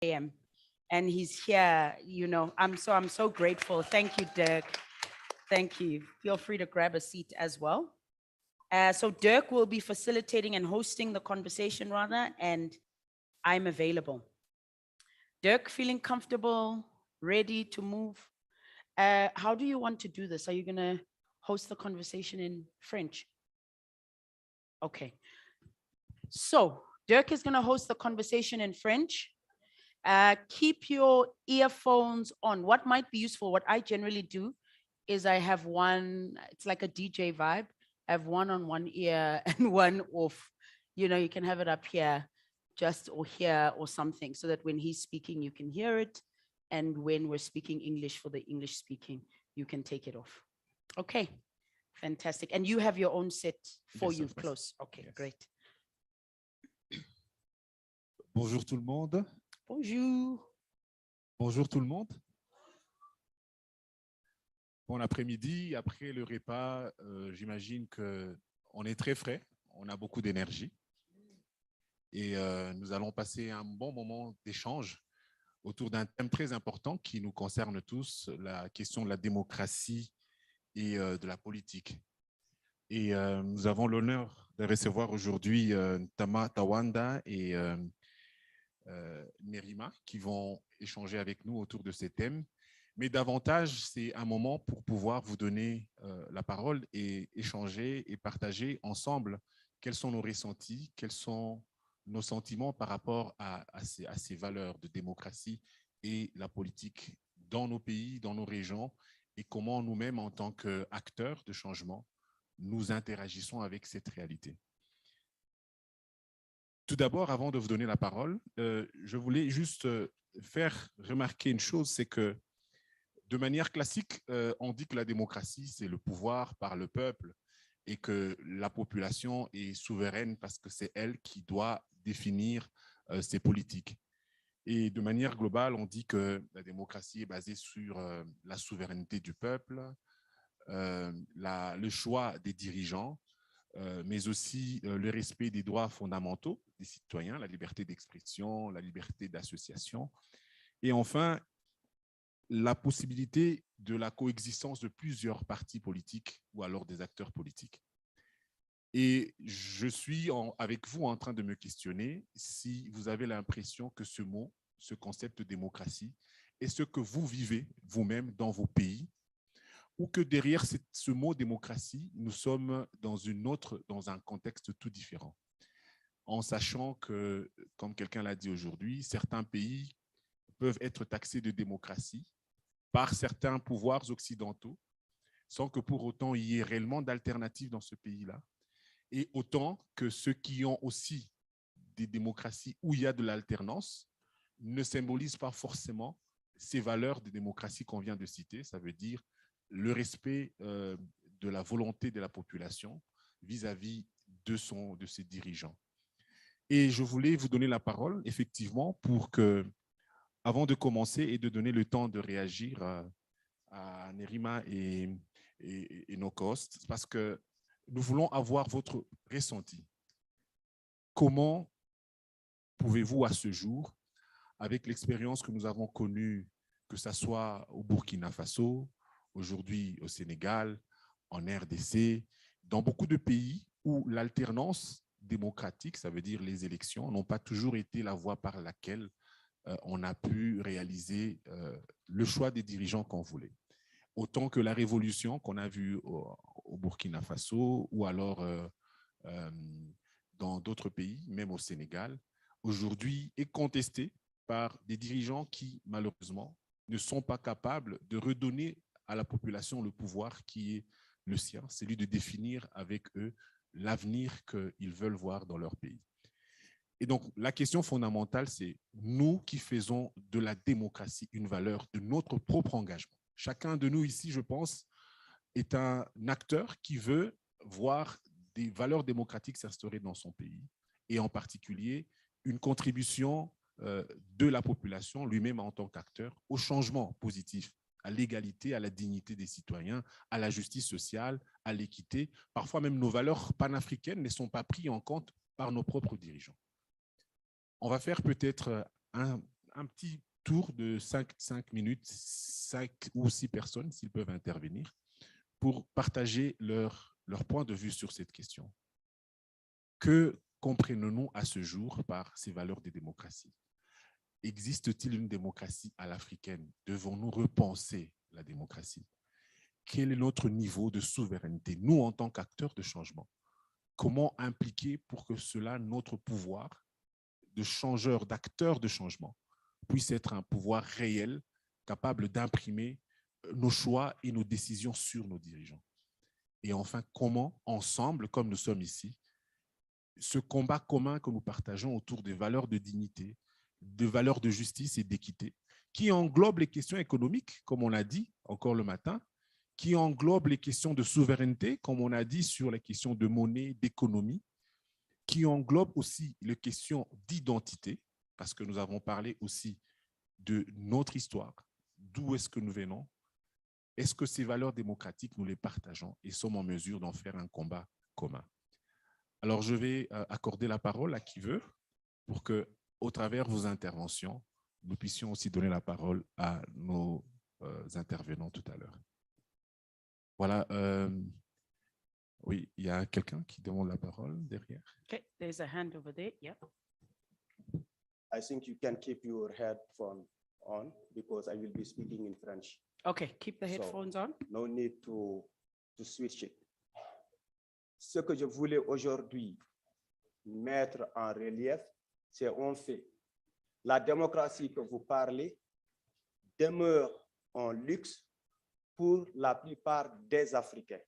a.m. and he's here, you know, I'm so grateful. Thank you, Dirk. Thank you. Feel free to grab a seat as well. So Dirk will be facilitating and hosting the conversation rather, and I'm available. Dirk, feeling comfortable, ready to move? How do you want to do this? Are you gonna host the conversation in French? Okay. So Dirk is gonna host the conversation in French. Keep your earphones on. What might be useful, what I generally do is I have one, it's like a DJ vibe. I have one on one ear and one off. You know, you can have it up here, just or here or something, so that when he's speaking, you can hear it. And when we're speaking English for the English speaking, you can take it off. Okay, fantastic. And you have your own set for you close. Okay, yes. Great. Bonjour tout le monde. Bonjour. Bonjour tout le monde. Bon après-midi, après le repas, j'imagine qu'on est très frais, on a beaucoup d'énergie. Et nous allons passer un bon moment d'échange autour d'un thème très important qui nous concerne tous, la question de la démocratie et de la politique. Et nous avons l'honneur de recevoir aujourd'hui Tawanda et Nerima qui vont échanger avec nous autour de ces thèmes. Mais davantage, c'est un moment pour pouvoir vous donner la parole et échanger et partager ensemble quels sont nos ressentis, quels sont nos sentiments par rapport à ces valeurs de démocratie et la politique dans nos pays, dans nos régions, et comment nous-mêmes, en tant qu'acteurs de changement, nous interagissons avec cette réalité. Tout d'abord, avant de vous donner la parole, je voulais juste faire remarquer une chose, c'est que de manière classique, on dit que la démocratie, c'est le pouvoir par le peuple et que la population est souveraine parce que c'est elle qui doit définir ses politiques. Et de manière globale, on dit que la démocratie est basée sur la souveraineté du peuple, le choix des dirigeants, mais aussi le respect des droits fondamentaux des citoyens, la liberté d'expression, la liberté d'association, et enfin, la possibilité de la coexistence de plusieurs partis politiques ou alors des acteurs politiques. Et je suis avec vous en train de me questionner si vous avez l'impression que ce mot, ce concept de démocratie, est ce que vous vivez vous-même dans vos pays, ou que derrière ce mot démocratie, nous sommes dans un contexte tout différent. En sachant que, comme quelqu'un l'a dit aujourd'hui, certains pays peuvent être taxés de démocratie par certains pouvoirs occidentaux, sans que pour autant il y ait réellement d'alternatives dans ce pays-là, et autant que ceux qui ont aussi des démocraties où il y a de l'alternance ne symbolisent pas forcément ces valeurs de démocratie qu'on vient de citer, ça veut dire le respect de la volonté de la population vis-à-vis de ses dirigeants. Et je voulais vous donner la parole, effectivement, pour que, avant de commencer et de donner le temps de réagir à Nerima et nos co-hosts, parce que nous voulons avoir votre ressenti. Comment pouvez-vous, à ce jour, avec l'expérience que nous avons connue, que ce soit au Burkina Faso, aujourd'hui au Sénégal, en RDC, dans beaucoup de pays où l'alternance démocratique, ça veut dire les élections, n'ont pas toujours été la voie par laquelle on a pu réaliser le choix des dirigeants qu'on voulait. Autant que la révolution qu'on a vue au Burkina Faso ou alors dans d'autres pays, même au Sénégal, aujourd'hui est contestée par des dirigeants qui, malheureusement, ne sont pas capables de redonner à la population le pouvoir qui est le sien, celui de définir avec eux l'avenir qu'ils veulent voir dans leur pays. Et donc, la question fondamentale, c'est nous qui faisons de la démocratie une valeur de notre propre engagement. Chacun de nous ici, je pense, est un acteur qui veut voir des valeurs démocratiques s'instaurer dans son pays et en particulier une contribution de la population lui-même en tant qu'acteur au changement positif, à l'égalité, à la dignité des citoyens, à la justice sociale, à l'équité. Parfois même nos valeurs panafricaines ne sont pas prises en compte par nos propres dirigeants. On va faire peut-être un petit tour de 5 minutes, 5 ou 6 personnes, s'ils peuvent intervenir, pour partager leur point de vue sur cette question. Que comprenons-nous à ce jour par ces valeurs de démocratie? Existe-t-il une démocratie à l'africaine? Devons-nous repenser la démocratie? Quel est notre niveau de souveraineté, nous, en tant qu'acteurs de changement? Comment impliquer pour que cela, notre pouvoir de changeur, d'acteur de changement, puisse être un pouvoir réel, capable d'imprimer nos choix et nos décisions sur nos dirigeants? Et enfin, comment, ensemble, comme nous sommes ici, ce combat commun que nous partageons autour des valeurs de dignité, de valeurs de justice et d'équité, qui englobe les questions économiques, comme on l'a dit encore le matin, qui englobe les questions de souveraineté, comme on a dit sur les questions de monnaie, d'économie, qui englobe aussi les questions d'identité, parce que nous avons parlé aussi de notre histoire, d'où est-ce que nous venons, est-ce que ces valeurs démocratiques, nous les partageons et sommes en mesure d'en faire un combat commun? Alors, je vais accorder la parole à qui veut pour que, au travers de vos interventions, nous puissions aussi donner la parole à nos intervenants tout à l'heure. Voilà. Oui, il y a quelqu'un qui demande la parole derrière. Okay, there's a hand over there. Yeah. I think you can keep your headphone on because I will be speaking in French. Okay, keep the So- headphones on. No need to switch it. Ce que je voulais aujourd'hui mettre en relief, c'est un fait. La démocratie que vous parlez demeure un luxe pour la plupart des Africains.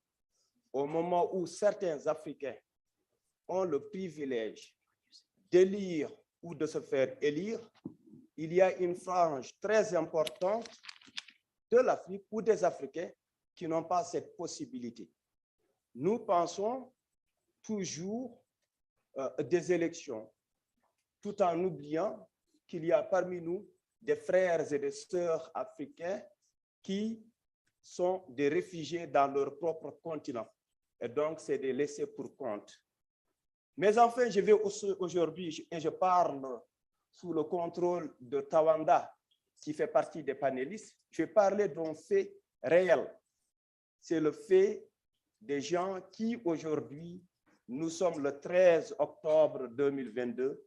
Au moment où certains Africains ont le privilège d'élire ou de se faire élire, il y a une frange très importante de l'Afrique ou des Africains qui n'ont pas cette possibilité. Nous pensons toujours des élections, tout en oubliant qu'il y a parmi nous des frères et des sœurs africains qui sont des réfugiés dans leur propre continent. Et donc, c'est des laissés pour compte. Mais enfin, je vais aujourd'hui, et je parle sous le contrôle de Tawanda, qui fait partie des panélistes, je vais parler d'un fait réel. C'est le fait des gens qui, aujourd'hui, nous sommes le 13 octobre 2022,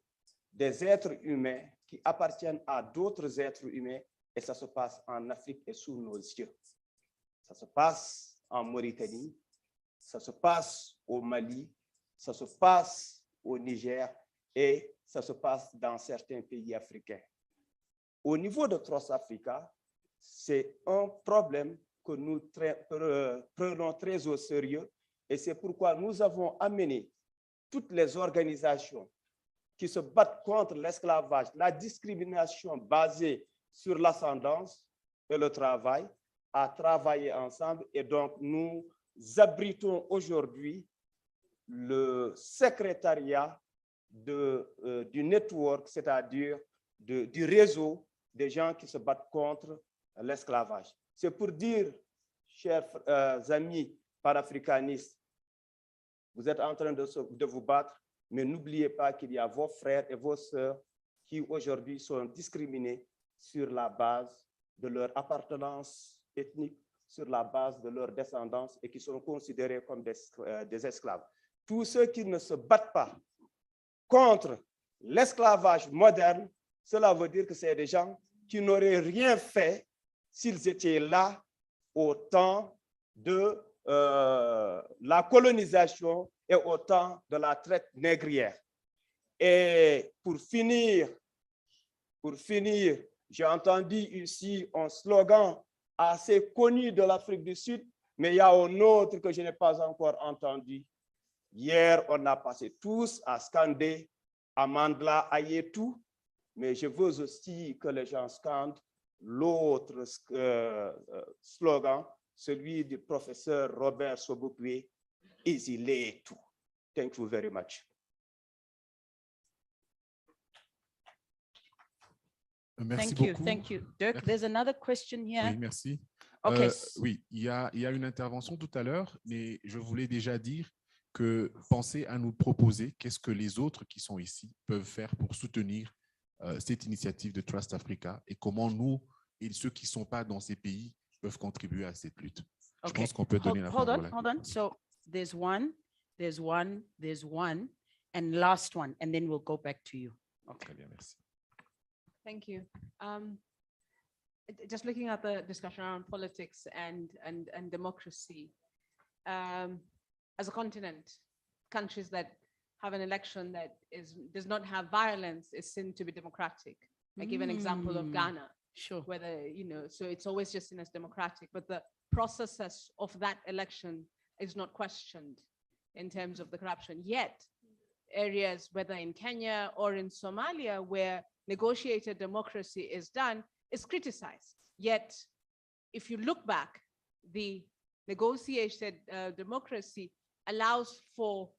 des êtres humains qui appartiennent à d'autres êtres humains, et ça se passe en Afrique et sous nos yeux. Ça se passe en Mauritanie, ça se passe au Mali, ça se passe au Niger et ça se passe dans certains pays africains. Au niveau de Trust Africa, c'est un problème que nous prenons très au sérieux et c'est pourquoi nous avons amené toutes les organisations qui se battent contre l'esclavage, la discrimination basée sur l'ascendance et le travail, à travailler ensemble. Et donc, nous abritons aujourd'hui le secrétariat du network, c'est-à-dire du réseau des gens qui se battent contre l'esclavage. C'est pour dire, chers amis panafricanistes, vous êtes en train de vous battre, mais n'oubliez pas qu'il y a vos frères et vos sœurs qui aujourd'hui sont discriminés sur la base de leur appartenance ethnique, sur la base de leur descendance et qui sont considérés comme des esclaves. Tous ceux qui ne se battent pas contre l'esclavage moderne, cela veut dire que c'est des gens qui n'auraient rien fait s'ils étaient là au temps de la colonisation et au temps de la traite négrière. Et pour finir, j'ai entendu ici un slogan assez connu de l'Afrique du Sud, mais il y a un autre que je n'ai pas encore entendu. Hier, on a passé tous à scander Amandla Ayetou, mais je veux aussi que les gens scandent l'autre slogan, celui du professeur Robert Sobukwe, Isiletu. Thank you very much. Merci Thank you, beaucoup. thank you. Dirk, there's another question here. Oui, merci. Okay. Oui, il y a une intervention tout à l'heure, mais je voulais déjà dire que pensez à nous proposer qu'est-ce que les autres qui sont ici peuvent faire pour soutenir cette initiative de Trust Africa et comment nous et ceux qui ne sont pas dans ces pays peuvent contribuer à cette lutte. Je Okay. pense qu'on peut donner la parole. Hold on. So there's one, and last one, and then we'll go back to you. Okay. Très bien, merci. Thank you. Just looking at the discussion around politics and democracy, as a continent, countries that have an election that does not have violence is seen to be democratic. I give an example of Ghana, Sure. whether, so it's always just seen as democratic, but the processes of that election is not questioned in terms of the corruption. Yet, areas, whether in Kenya or in Somalia, where negotiated democracy is done, is criticized. Yet, if you look back, the negotiated democracy allows for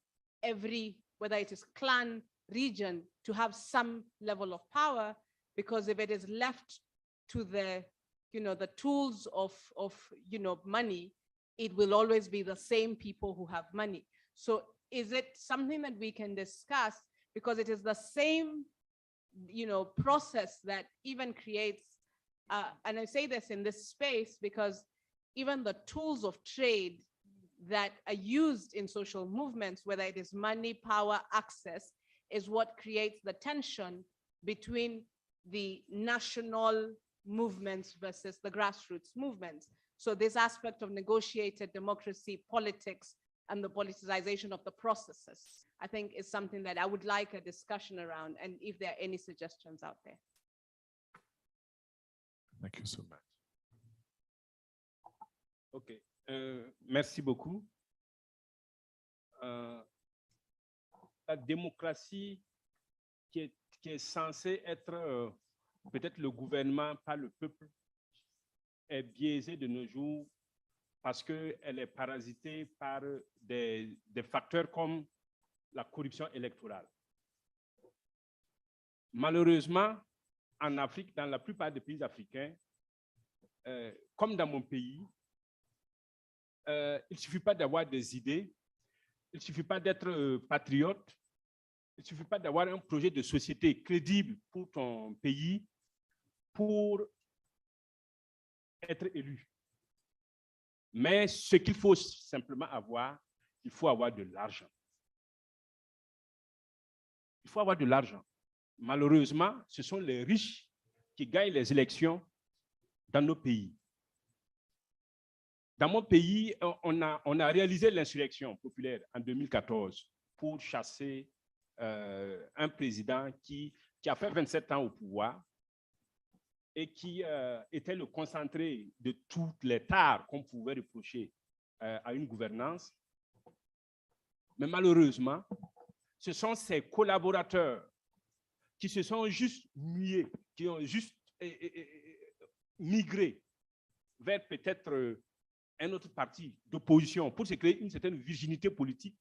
every, whether it is clan, region, to have some level of power, because if it is left to the, the tools of money, it will always be the same people who have money. So is it something that we can discuss? Because it is the same, process that even creates, and I say this in this space because even the tools of trade that are used in social movements, whether it is money, power, access, is what creates the tension between the national movements versus the grassroots movements. So this aspect of negotiated democracy, politics, and the politicization of the processes, I think is something that I would like a discussion around, and if there are any suggestions out there. Thank you so much. OK. Merci beaucoup. La démocratie qui est censée être peut-être le gouvernement par le peuple est biaisée de nos jours parce qu'elle est parasitée par des facteurs comme la corruption électorale. Malheureusement, en Afrique, dans la plupart des pays africains, comme dans mon pays, il ne suffit pas d'avoir des idées, il ne suffit pas d'être patriote, il ne suffit pas d'avoir un projet de société crédible pour ton pays pour être élu. Mais ce qu'il faut simplement avoir, il faut avoir de l'argent. Il faut avoir de l'argent. Malheureusement, ce sont les riches qui gagnent les élections dans nos pays. Dans mon pays, on a réalisé l'insurrection populaire en 2014 pour chasser un président qui a fait 27 ans au pouvoir et qui était le concentré de toutes les tares qu'on pouvait reprocher à une gouvernance. Mais malheureusement, ce sont ses collaborateurs qui se sont juste mués, qui ont juste migré vers peut-être un autre parti d'opposition pour se créer une certaine virginité politique.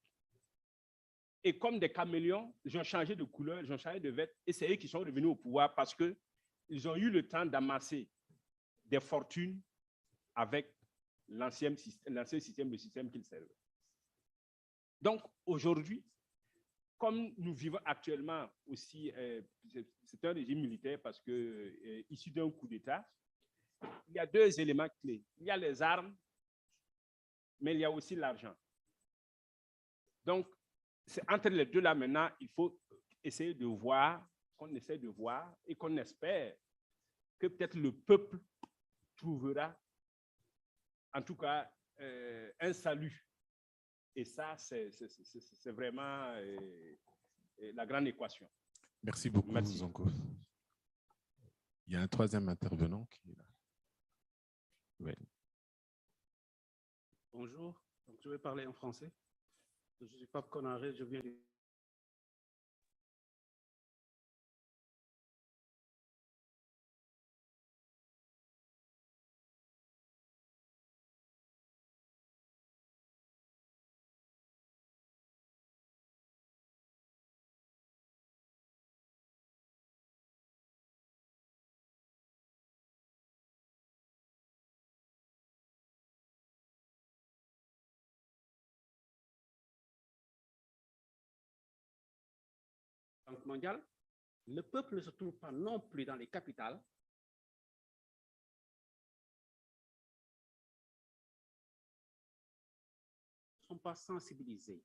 Et comme des caméléons, ils ont changé de couleur, ils ont changé de vêtements, et c'est eux qui sont revenus au pouvoir parce qu'ils ont eu le temps d'amasser des fortunes avec l'ancien système, le système qu'ils servaient. Donc, aujourd'hui, comme nous vivons actuellement aussi, c'est un régime militaire parce que, issu d'un coup d'État, il y a deux éléments clés. Il y a les armes, mais il y a aussi l'argent. Donc, c'est entre les deux là maintenant, il faut essayer de voir, qu'on essaie de voir et qu'on espère que peut-être le peuple trouvera, en tout cas, un salut. Et ça, c'est vraiment la grande équation. Merci beaucoup, Merci. Zonko. Il y a un troisième intervenant qui est là. Oui. Bonjour, donc, je vais parler en français. Je suis Pape Konaré, je viens du... Banque mondiale. le peuple ne se trouve pas non plus dans les capitales. Ne sont pas sensibilisés,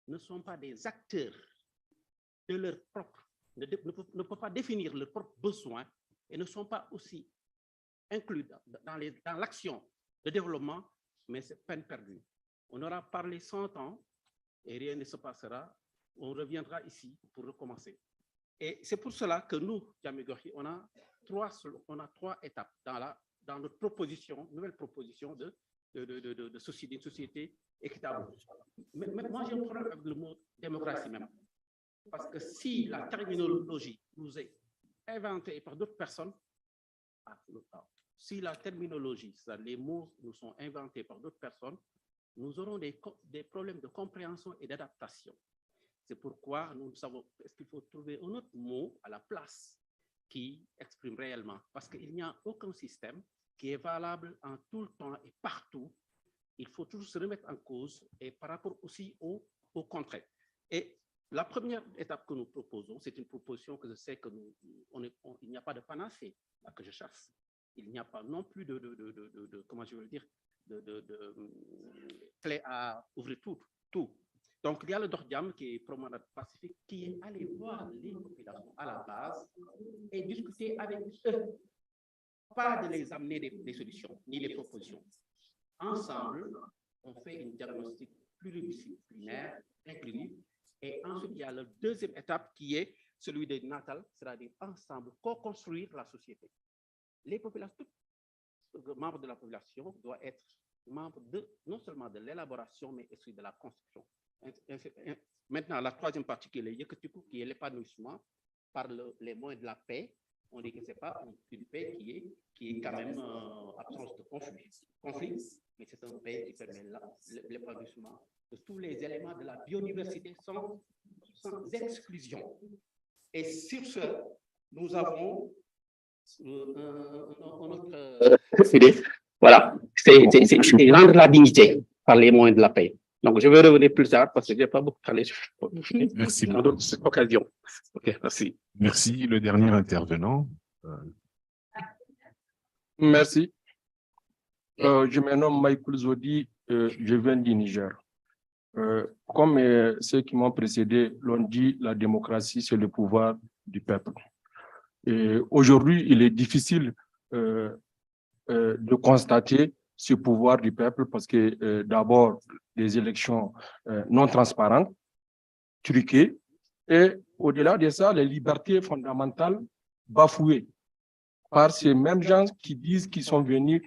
ne sont pas des acteurs de leur propre, ne peuvent pas définir leurs propres besoins et ne sont pas aussi inclus dans l'action de développement, mais c'est peine perdue. On aura parlé 100 ans et rien ne se passera. On reviendra ici pour recommencer. Et c'est pour cela que nous, Jammeh Gorgui, on a trois étapes dans notre proposition, nouvelle proposition de société, une société équitable. Mais moi, j'ai un problème avec le mot démocratie même. Parce que si la terminologie nous est inventée par d'autres personnes, si la terminologie, les mots nous sont inventés par d'autres personnes, nous aurons des problèmes de compréhension et d'adaptation. C'est pourquoi nous savons, est-ce qu'il faut trouver un autre mot à la place qui exprime réellement, parce qu'il n'y a aucun système qui est valable en tout le temps et partout. Il faut toujours se remettre en cause et par rapport aussi au contraire. Et la première étape que nous proposons, c'est une proposition que je sais que il n'y a pas de panacée là, que je chasse. Il n'y a pas non plus comment je veux dire, de clé à ouvrir tout. Donc, il y a le Dordiam qui est promenade pacifique, qui est allé voir les populations à la base et discuter avec eux. Pas de les amener des solutions, ni des propositions. Ensemble, on fait une diagnostic pluridisciplinaire, inclusif. Et ensuite, il y a la deuxième étape qui est celui des Natal, c'est-à-dire ensemble, co-construire la société. Les populations, tous membres de la population doivent être membres non seulement de l'élaboration, mais aussi de la construction. Maintenant, la troisième partie qui est le Yeketiku, qui est l'épanouissement par les moyens de la paix. On dit que ce n'est pas une paix qui est quand même absence de conflit, mais c'est une paix qui permet l'épanouissement de tous les éléments de la biodiversité sans exclusion. Et sur ce, nous avons notre idée. Voilà, c'est rendre la dignité par les moyens de la paix. Donc, je vais revenir plus tard parce que je n'ai pas beaucoup parlé. Merci. Dans d'autres occasions. OK, merci. Merci. Le dernier intervenant. Merci. Je me nomme Michael Zodi, je viens du Niger. Comme ceux qui m'ont précédé l'ont dit, la démocratie, c'est le pouvoir du peuple. Aujourd'hui, il est difficile de constater ce pouvoir du peuple parce que d'abord, des élections non transparentes, truquées, et au-delà de ça, les libertés fondamentales bafouées par ces mêmes gens qui disent qu'ils sont venus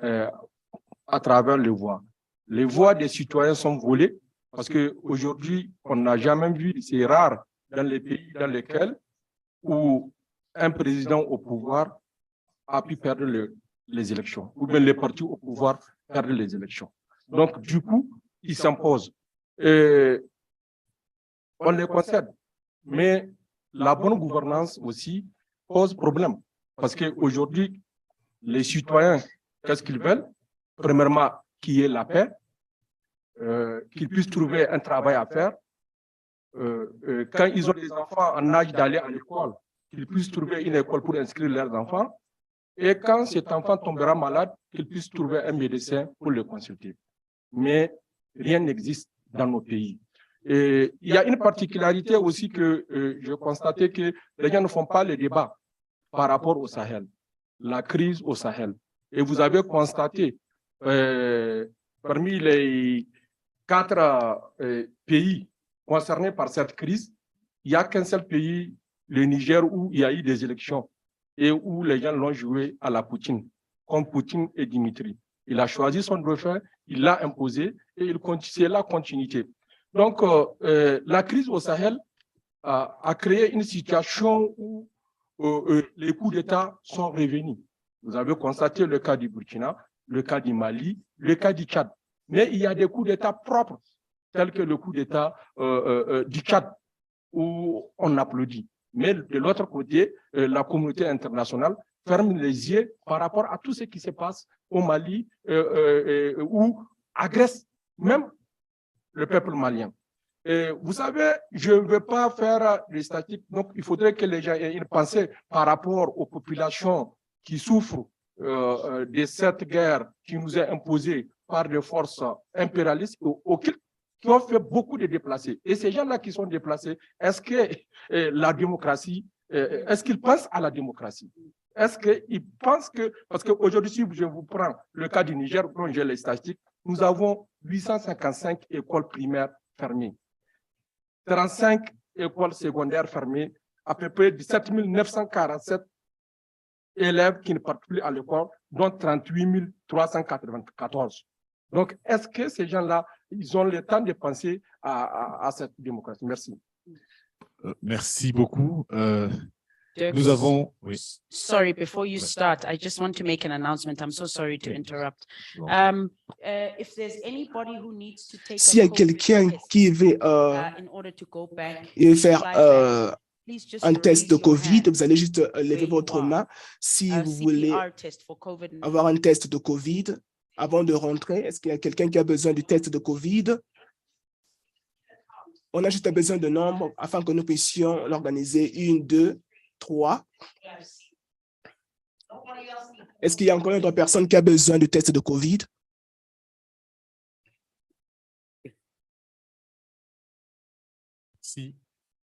à travers les voix. Les voix des citoyens sont volées parce qu'aujourd'hui, on n'a jamais vu, c'est rare dans les pays dans lesquels où un président au pouvoir a pu perdre les élections, ou bien les partis au pouvoir perdre les élections. Donc, du coup, ils s'imposent. On les concède. Mais la bonne gouvernance aussi pose problème. Parce qu'aujourd'hui, les citoyens, qu'est-ce qu'ils veulent? Premièrement, qu'il y ait la paix, qu'ils puissent trouver un travail à faire. Quand ils ont des enfants en âge d'aller à l'école, qu'ils puissent trouver une école pour inscrire leurs enfants. Et quand cet enfant tombera malade, qu'ils puissent trouver un médecin pour le consulter. Mais rien n'existe dans nos pays. Et il y a une particularité aussi que je constatais que les gens ne font pas le débat par rapport au Sahel, la crise au Sahel. Et vous avez constaté, parmi les 4 pays concernés par cette crise, il n'y a qu'un seul pays, le Niger, où il y a eu des élections et où les gens l'ont joué à la Poutine, comme Poutine et Dimitri. Il a choisi son dauphin, il l'a imposé et c'est la continuité. Donc, la crise au Sahel a créé une situation où les coups d'État sont revenus. Vous avez constaté le cas du Burkina, le cas du Mali, le cas du Tchad. Mais il y a des coups d'État propres, tels que le coup d'État du Tchad, où on applaudit. Mais de l'autre côté, la communauté internationale ferme les yeux par rapport à tout ce qui se passe au Mali ou agresse même le peuple malien. Vous savez, je ne veux pas faire des statistiques, donc il faudrait que les gens aient une pensée par rapport aux populations qui souffrent de cette guerre qui nous est imposée par des forces impérialistes qui ont fait beaucoup de déplacés. Et ces gens-là qui sont déplacés, est-ce que la démocratie, est-ce qu'ils pensent à la démocratie? Est-ce qu'ils pensent que, parce qu'aujourd'hui, si je vous prends le cas du Niger, dont j'ai les statistiques, nous avons 855 écoles primaires fermées, 35 écoles secondaires fermées, à peu près 17 947 élèves qui ne partent plus à l'école, dont 38 394. Donc, est-ce que ces gens-là, ils ont le temps de penser à cette démocratie? Merci. Merci beaucoup. Dirk, Nous avons... Oui. sorry, before you start, I just want to make an announcement. I'm so sorry to interrupt. If there's anybody who needs to take S'il y a a COVID quelqu'un test, qui veut in order to go back, faire fly back, please just un test de raise your COVID, hand vous allez juste where lever you votre are. main. Si A vous voulez CPR test for COVID. avoir un test de COVID avant de rentrer, est-ce qu'il y a quelqu'un qui a besoin du test de COVID? On a juste besoin de nombres afin que nous puissions l'organiser. 1, 2, 3. Est-ce qu'il y a encore une autre personne qui a besoin du test de COVID? Si.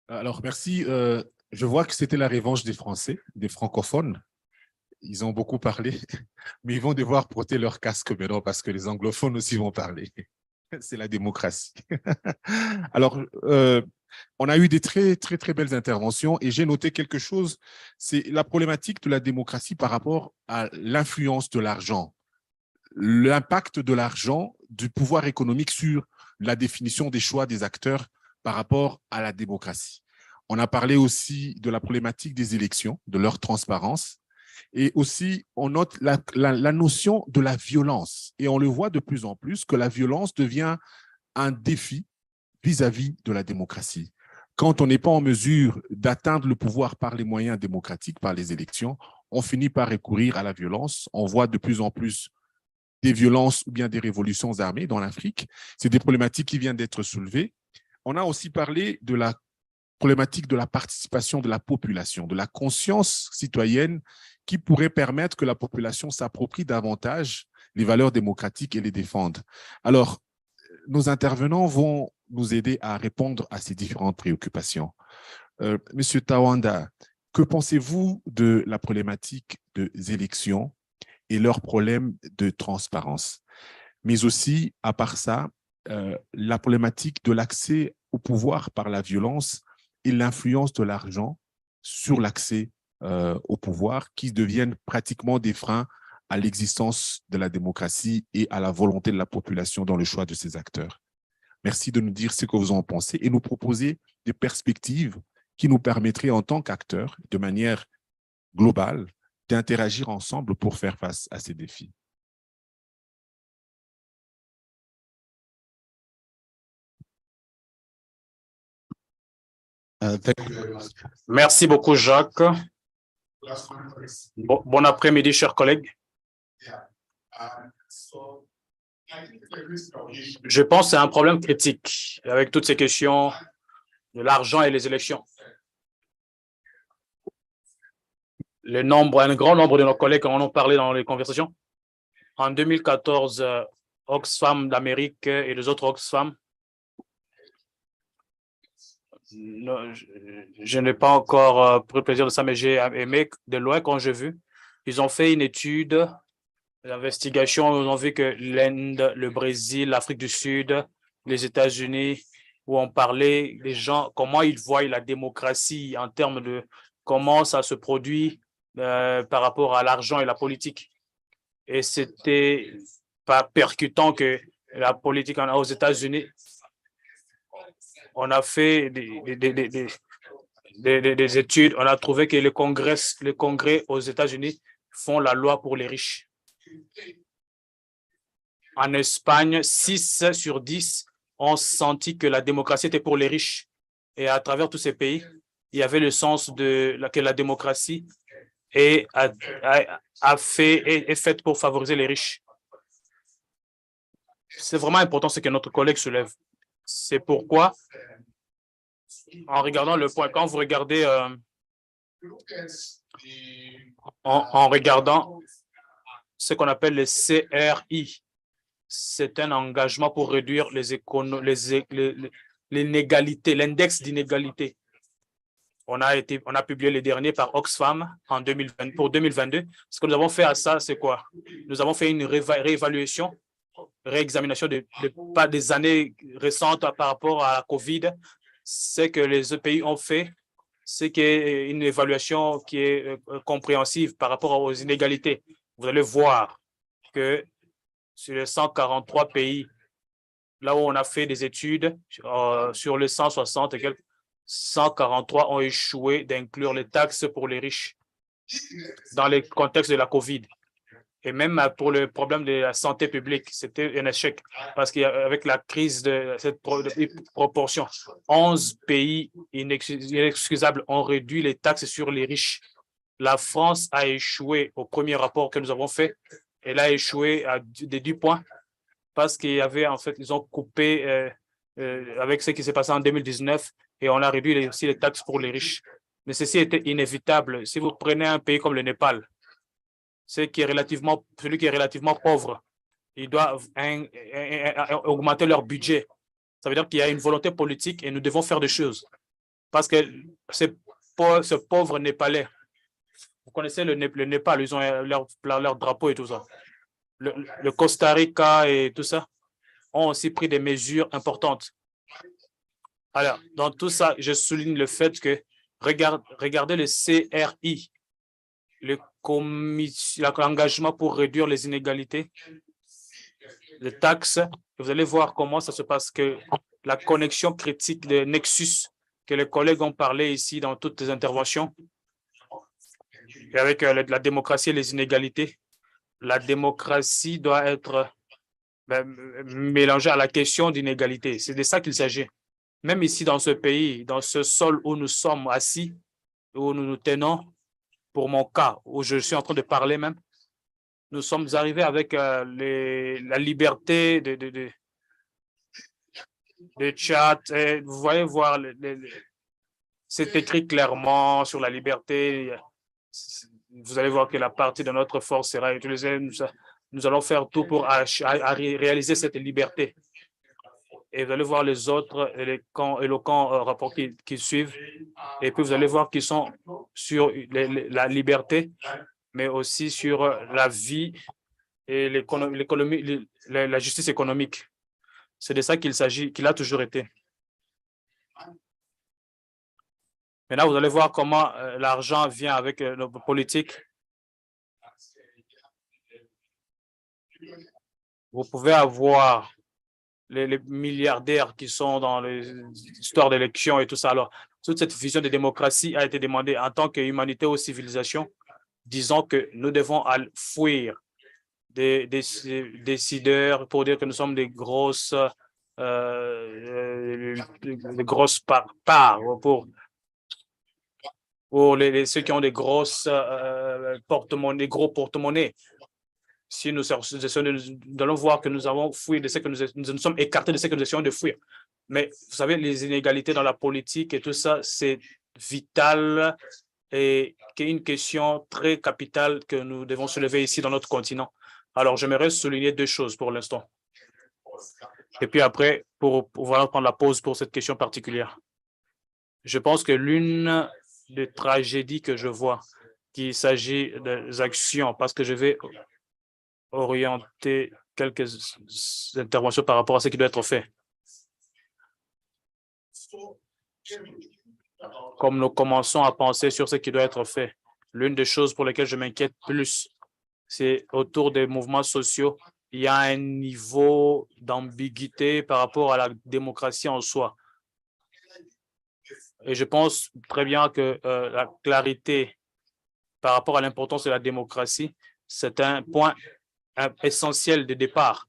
Alors, merci. Je vois que c'était la revanche des Français, des francophones. Ils ont beaucoup parlé, mais ils vont devoir porter leur casque maintenant parce que les anglophones aussi vont parler. C'est la démocratie. Alors, on a eu des très belles interventions et j'ai noté quelque chose, c'est la problématique de la démocratie par rapport à l'influence de l'argent, l'impact de l'argent, du pouvoir économique sur la définition des choix des acteurs par rapport à la démocratie. On a parlé aussi de la problématique des élections, de leur transparence. Et aussi, on note la notion de la violence. Et on le voit de plus en plus que la violence devient un défi vis-à-vis de la démocratie. Quand on n'est pas en mesure d'atteindre le pouvoir par les moyens démocratiques, par les élections, on finit par recourir à la violence. On voit de plus en plus des violences ou bien des révolutions armées dans l'Afrique. C'est des problématiques qui viennent d'être soulevées. On a aussi parlé de la problématique de la participation de la population, de la conscience citoyenne qui pourrait permettre que la population s'approprie davantage les valeurs démocratiques et les défende. Alors, nos intervenants vont nous aider à répondre à ces différentes préoccupations. Monsieur Tawanda, que pensez-vous de la problématique des élections et leurs problèmes de transparence? Mais aussi, à part ça, la problématique de l'accès au pouvoir par la violence et l'influence de l'argent sur l'accès au pouvoir qui deviennent pratiquement des freins à l'existence de la démocratie et à la volonté de la population dans le choix de ses acteurs. Merci de nous dire ce que vous en pensez et nous proposer des perspectives qui nous permettraient en tant qu'acteurs, de manière globale, d'interagir ensemble pour faire face à ces défis. Merci beaucoup, Jacques. Bon après-midi, chers collègues. Je pense que c'est un problème critique avec toutes ces questions de l'argent et les élections. Un grand nombre de nos collègues en ont parlé dans les conversations. En 2014, Oxfam d'Amérique et les autres Oxfam, je n'ai pas encore pris le plaisir de ça, mais j'ai aimé de loin quand j'ai vu. Ils ont fait une étude d'investigation. Ils ont vu que l'Inde, le Brésil, l'Afrique du Sud, les États-Unis, où on parlait des gens, comment ils voient la démocratie en termes de comment ça se produit par rapport à l'argent et la politique. Et c'était pas percutant que la politique aux États-Unis. On a fait des études, on a trouvé que les congrès aux États-Unis font la loi pour les riches. En Espagne, 6 sur 10 ont senti que la démocratie était pour les riches. Et à travers tous ces pays, il y avait le sens que la démocratie est faite pour favoriser les riches. C'est vraiment important ce que notre collègue soulève. C'est pourquoi, en regardant le point, quand vous regardez, en regardant ce qu'on appelle le CRI, c'est un engagement pour réduire l'inégalité, l'index d'inégalité. On a publié le dernier par Oxfam en 2020, pour 2022. Ce que nous avons fait à ça, c'est quoi? Nous avons fait une réévaluation, réexamination pas des années récentes par rapport à la COVID. Ce que les pays ont fait, c'est une évaluation qui est compréhensive par rapport aux inégalités. Vous allez voir que sur les 143 pays, là où on a fait des études, sur les 160 et quelques, 143 ont échoué d'inclure les taxes pour les riches dans le contexte de la COVID. Et même pour le problème de la santé publique, c'était un échec parce qu'avec la crise de cette proportion, 11 pays inexcusables ont réduit les taxes sur les riches. La France a échoué au premier rapport que nous avons fait. Elle a échoué à des 10 points parce qu'il y avait, en fait, ils ont coupé avec ce qui s'est passé en 2019 et on a réduit aussi les taxes pour les riches. Mais ceci était inévitable. Si vous prenez un pays comme le Népal, celui qui est relativement pauvre, ils doivent augmenter leur budget. Ça veut dire qu'il y a une volonté politique et nous devons faire des choses. Parce que ce pauvre Népalais, vous connaissez le Népal, ils ont leur drapeau et tout ça. Le Costa Rica et tout ça ont aussi pris des mesures importantes. Alors, dans tout ça, je souligne le fait que regardez le CRI, l'engagement pour réduire les inégalités, les taxes. Vous allez voir comment ça se passe, que la connexion critique de Nexus, que les collègues ont parlé ici dans toutes les interventions, et avec la démocratie et les inégalités. La démocratie doit être mélangée à la question d'inégalité. C'est de ça qu'il s'agit. Même ici dans ce pays, dans ce sol où nous sommes assis, où nous nous tenons, pour mon cas, où je suis en train de parler même, nous sommes arrivés avec la liberté de chat. Et vous voyez voir, c'est écrit clairement sur la liberté. Vous allez voir que la partie de notre force sera utilisée. Nous allons faire tout pour réaliser cette liberté. Et vous allez voir les autres éloquents rapports qui suivent. Et puis, vous allez voir qu'ils sont sur la liberté, mais aussi sur la vie et l'économie, la justice économique. C'est de ça qu'il s'agit, qu'il a toujours été. Maintenant, vous allez voir comment l'argent vient avec nos politiques. Vous pouvez avoir les milliardaires qui sont dans les histoires d'élections et tout ça. Alors, toute cette vision de démocratie a été demandée en tant qu'humanité ou civilisation. Disons que nous devons fuir des décideurs pour dire que nous sommes des grosses parts pour ceux qui ont des grosses porte-monnaies, gros porte-monnaies. Si nous allons voir que nous avons fui de ce que nous sommes écartés de ce que nous essayons de fuir. Mais vous savez, les inégalités dans la politique et tout ça, c'est vital et une question très capitale que nous devons soulever ici dans notre continent. Alors, j'aimerais souligner 2 choses pour l'instant. Et puis après, pour pouvoir prendre la pause pour cette question particulière. Je pense que l'une des tragédies que je vois, qu'il s'agit des actions, parce que je vais orienter quelques interventions par rapport à ce qui doit être fait. Comme nous commençons à penser sur ce qui doit être fait, l'une des choses pour lesquelles je m'inquiète plus, c'est autour des mouvements sociaux. Il y a un niveau d'ambiguïté par rapport à la démocratie en soi. Et je pense très bien que la clarité par rapport à l'importance de la démocratie, c'est un point essentiel de départ.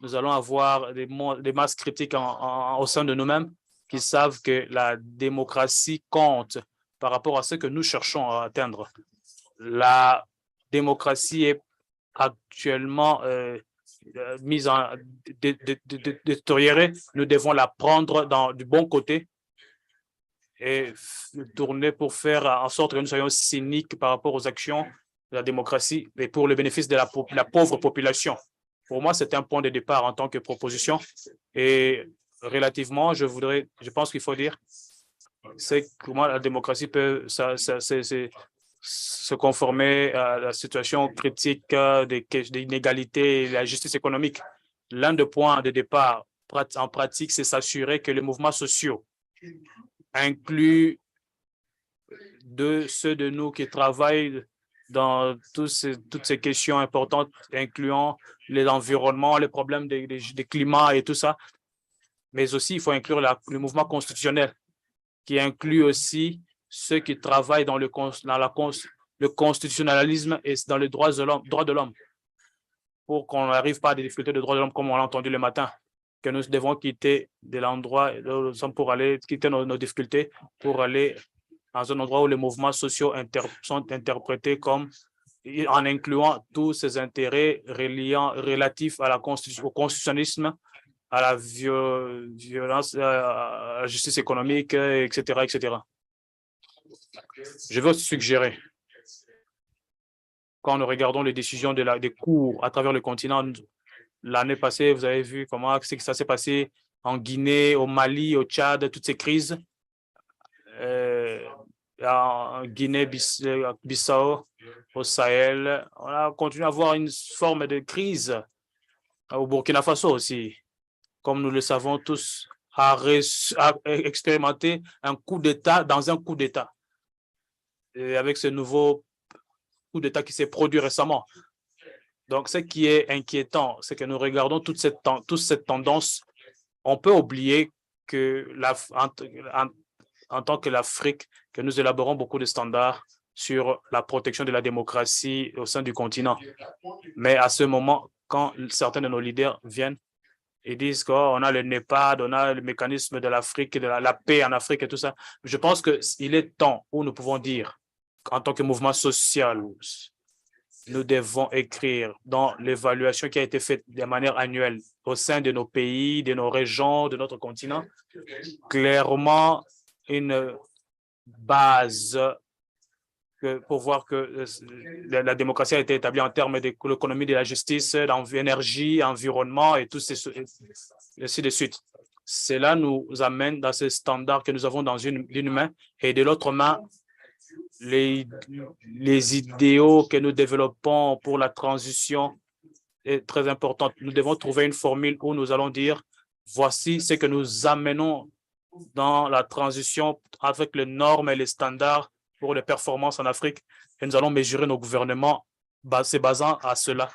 Nous allons avoir des masses critiques au sein de nous-mêmes qui savent que la démocratie compte par rapport à ce que nous cherchons à atteindre. La démocratie est actuellement mise en détériorée, nous devons la prendre du bon côté et tourner pour faire en sorte que nous soyons cyniques par rapport aux actions de la démocratie et pour le bénéfice de la pauvre population. Pour moi, c'est un point de départ en tant que proposition. Et relativement, je pense qu'il faut dire, c'est comment la démocratie peut se conformer à la situation critique des inégalités et la justice économique. L'un des points de départ en pratique, c'est s'assurer que les mouvements sociaux incluent ceux de nous qui travaillent dans toutes ces questions importantes, incluant les environnements, les problèmes des climats et tout ça. Mais aussi, il faut inclure le mouvement constitutionnel, qui inclut aussi ceux qui travaillent dans le constitutionnalisme et dans les droits de l'homme, pour qu'on n'arrive pas à des difficultés de droits de l'homme comme on l'a entendu le matin, que nous devons quitter de l'endroit où nous sommes pour aller quitter nos difficultés pour aller dans un endroit où les mouvements sociaux sont interprétés comme en incluant tous ces intérêts relatifs à au constitutionnalisme, à la violence, à la justice économique, etc., etc. Je veux suggérer, quand nous regardons les décisions des cours à travers le continent, l'année passée, vous avez vu comment ça s'est passé en Guinée, au Mali, au Tchad, toutes ces crises. En Guinée-Bissau, au Sahel, on a continué à avoir une forme de crise au Burkina Faso aussi. Comme nous le savons tous, a expérimenté un coup d'État dans un coup d'État. Et avec ce nouveau coup d'État qui s'est produit récemment. Donc, ce qui est inquiétant, c'est que nous regardons toute cette tendance. On peut oublier que en tant que l'Afrique, que nous élaborons beaucoup de standards sur la protection de la démocratie au sein du continent. Mais à ce moment, quand certains de nos leaders viennent et disent qu'on a le NEPAD, on a le mécanisme de l'Afrique, de la paix en Afrique et tout ça, je pense qu'il est temps où nous pouvons dire, en tant que mouvement social, nous devons écrire dans l'évaluation qui a été faite de manière annuelle au sein de nos pays, de nos régions, de notre continent, clairement une base pour voir que la démocratie a été établie en termes de l'économie, de la justice, d'énergie, environnement et tout ainsi de suite. Cela nous amène dans ces standards que nous avons dans l'une main et de l'autre main, les idéaux que nous développons pour la transition est très importante. Nous devons trouver une formule où nous allons dire, voici ce que nous amenons dans la transition avec les normes et les standards pour les performances en Afrique. Et nous allons mesurer nos gouvernements se basant à cela.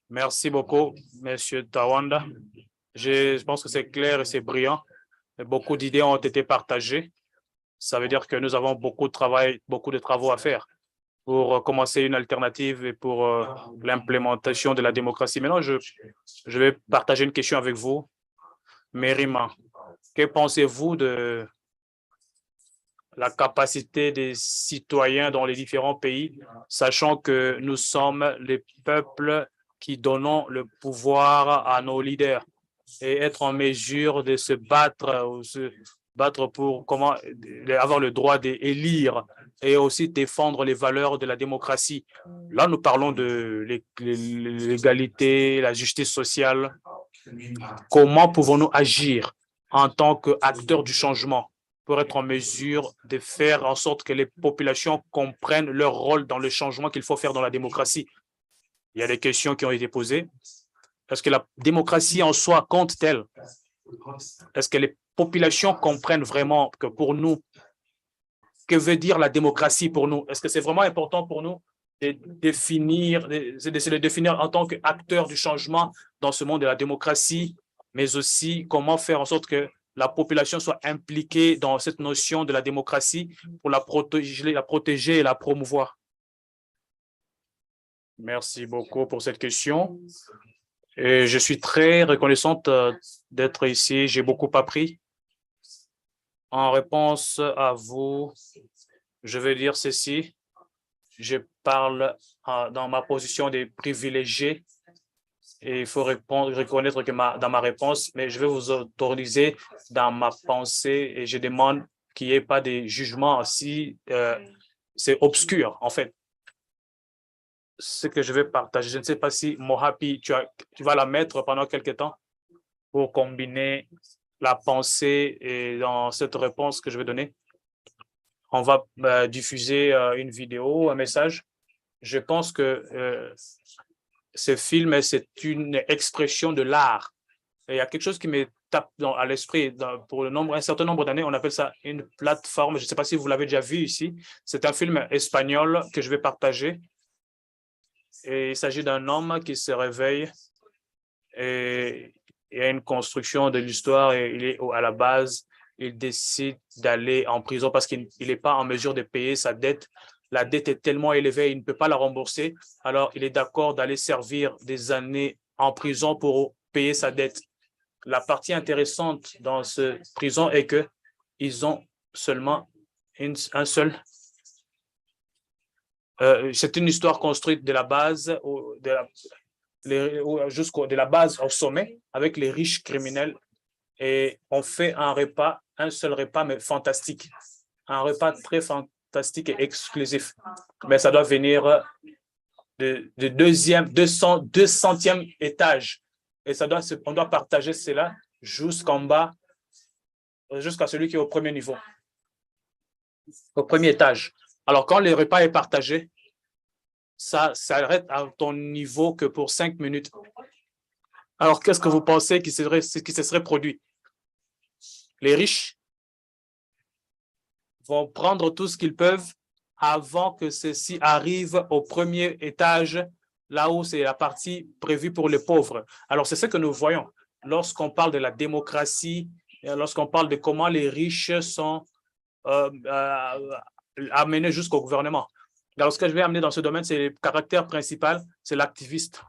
Merci beaucoup, Monsieur Tawanda. Je pense que c'est clair et c'est brillant. Beaucoup d'idées ont été partagées. Ça veut dire que nous avons beaucoup de travaux à faire pour commencer une alternative et pour l'implémentation de la démocratie. Maintenant, je vais partager une question avec vous. Mérima, que pensez-vous de la capacité des citoyens dans les différents pays, sachant que nous sommes les peuples qui donnons le pouvoir à nos leaders et être en mesure de se battre pour avoir le droit d'élire et aussi défendre les valeurs de la démocratie. Là, nous parlons de l'égalité, la justice sociale. Comment pouvons-nous agir en tant qu'acteurs du changement pour être en mesure de faire en sorte que les populations comprennent leur rôle dans le changement qu'il faut faire dans la démocratie? Il y a des questions qui ont été posées. Est-ce que la démocratie en soi compte-t-elle? Est-ce que les populations comprennent vraiment que pour nous, que veut dire la démocratie pour nous? Est-ce que c'est vraiment important pour nous de se définir en tant qu'acteurs du changement dans ce monde de la démocratie, mais aussi comment faire en sorte que la population soit impliquée dans cette notion de la démocratie pour la protéger et la promouvoir? Merci beaucoup pour cette question. Et je suis très reconnaissante d'être ici. J'ai beaucoup appris. En réponse à vous, je vais dire ceci. Je parle dans ma position des privilégiés. Et il faut reconnaître que dans ma réponse, mais je vais vous autoriser dans ma pensée et je demande qu'il n'y ait pas de jugement si c'est obscur, en fait. Ce que je vais partager, je ne sais pas si Mohapi, tu vas la mettre pendant quelques temps pour combiner la pensée et dans cette réponse que je vais donner. On va diffuser une vidéo, un message. Je pense que ce film, c'est une expression de l'art. Et il y a quelque chose qui me tape à l'esprit. Pour un certain nombre d'années, on appelle ça une plateforme. Je ne sais pas si vous l'avez déjà vu ici. C'est un film espagnol que je vais partager. Et il s'agit d'un homme qui se réveille et il y a une construction de l'histoire et il est à la base, il décide d'aller en prison parce qu'il n'est pas en mesure de payer sa dette. La dette est tellement élevée, il ne peut pas la rembourser. Alors, il est d'accord d'aller servir des années en prison pour payer sa dette. La partie intéressante dans cette prison est qu'ils ont seulement un seul. C'est une histoire construite de la base de la base au sommet avec les riches criminels et on fait un seul repas, mais fantastique. Un repas très fantastique et exclusif. Mais ça doit venir de 200e étage. Et on doit partager cela jusqu'en bas, jusqu'à celui qui est au premier niveau, au premier étage. Alors, quand le repas est partagé, ça s'arrête à ton niveau que pour 5 minutes. Alors, qu'est-ce que vous pensez qui se serait produit? Les riches vont prendre tout ce qu'ils peuvent avant que ceci arrive au premier étage, là où c'est la partie prévue pour les pauvres. Alors, c'est ce que nous voyons lorsqu'on parle de la démocratie, lorsqu'on parle de comment les riches sont amenés jusqu'au gouvernement. Alors, ce que je vais amener dans ce domaine, c'est le caractère principal, c'est l'activiste.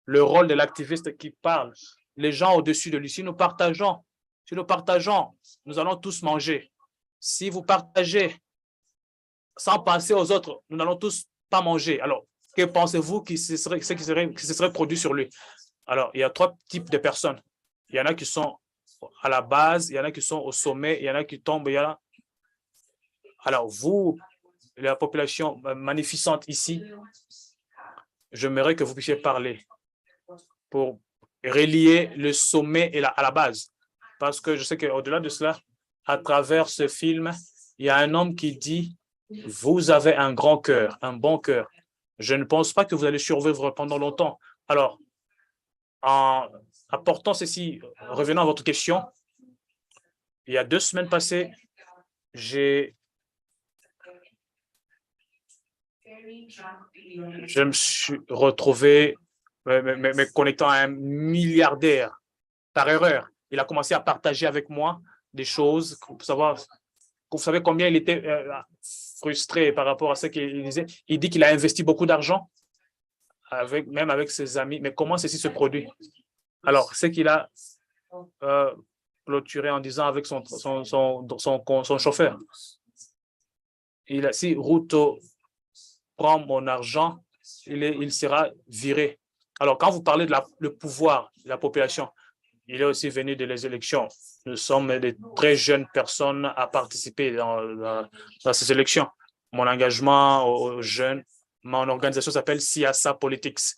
Le rôle de l'activiste qui parle. Les gens au-dessus de lui. Si nous partageons, nous allons tous manger. Si vous partagez sans penser aux autres, nous n'allons tous pas manger. Alors, que pensez-vous qui se serait produit sur lui? Alors, il y a 3 types de personnes. Il y en a qui sont à la base, il y en a qui sont au sommet, il y en a qui tombent. Alors, vous, la population magnificente ici, j'aimerais que vous puissiez parler pour relier le sommet à la base. Parce que je sais qu'au-delà de cela, à travers ce film, il y a un homme qui dit « Vous avez un grand cœur, un bon cœur. Je ne pense pas que vous allez survivre pendant longtemps. » Alors, en apportant ceci, revenant à votre question, il y a 2 semaines passées, je me suis retrouvé me connectant à un milliardaire par erreur. Il a commencé à partager avec moi des choses pour savoir, vous savez combien il était frustré par rapport à ce qu'il disait. Il dit qu'il a investi beaucoup d'argent, même avec ses amis. Mais comment ceci se produit? Alors, c'est qu'il a clôturé en disant avec son chauffeur. Si Ruto prend mon argent, il sera viré. Alors, quand vous parlez de le pouvoir de la population, il est aussi venu de les élections. Nous sommes des très jeunes personnes à participer dans ces élections. Mon engagement aux jeunes, mon organisation s'appelle Siasa Politics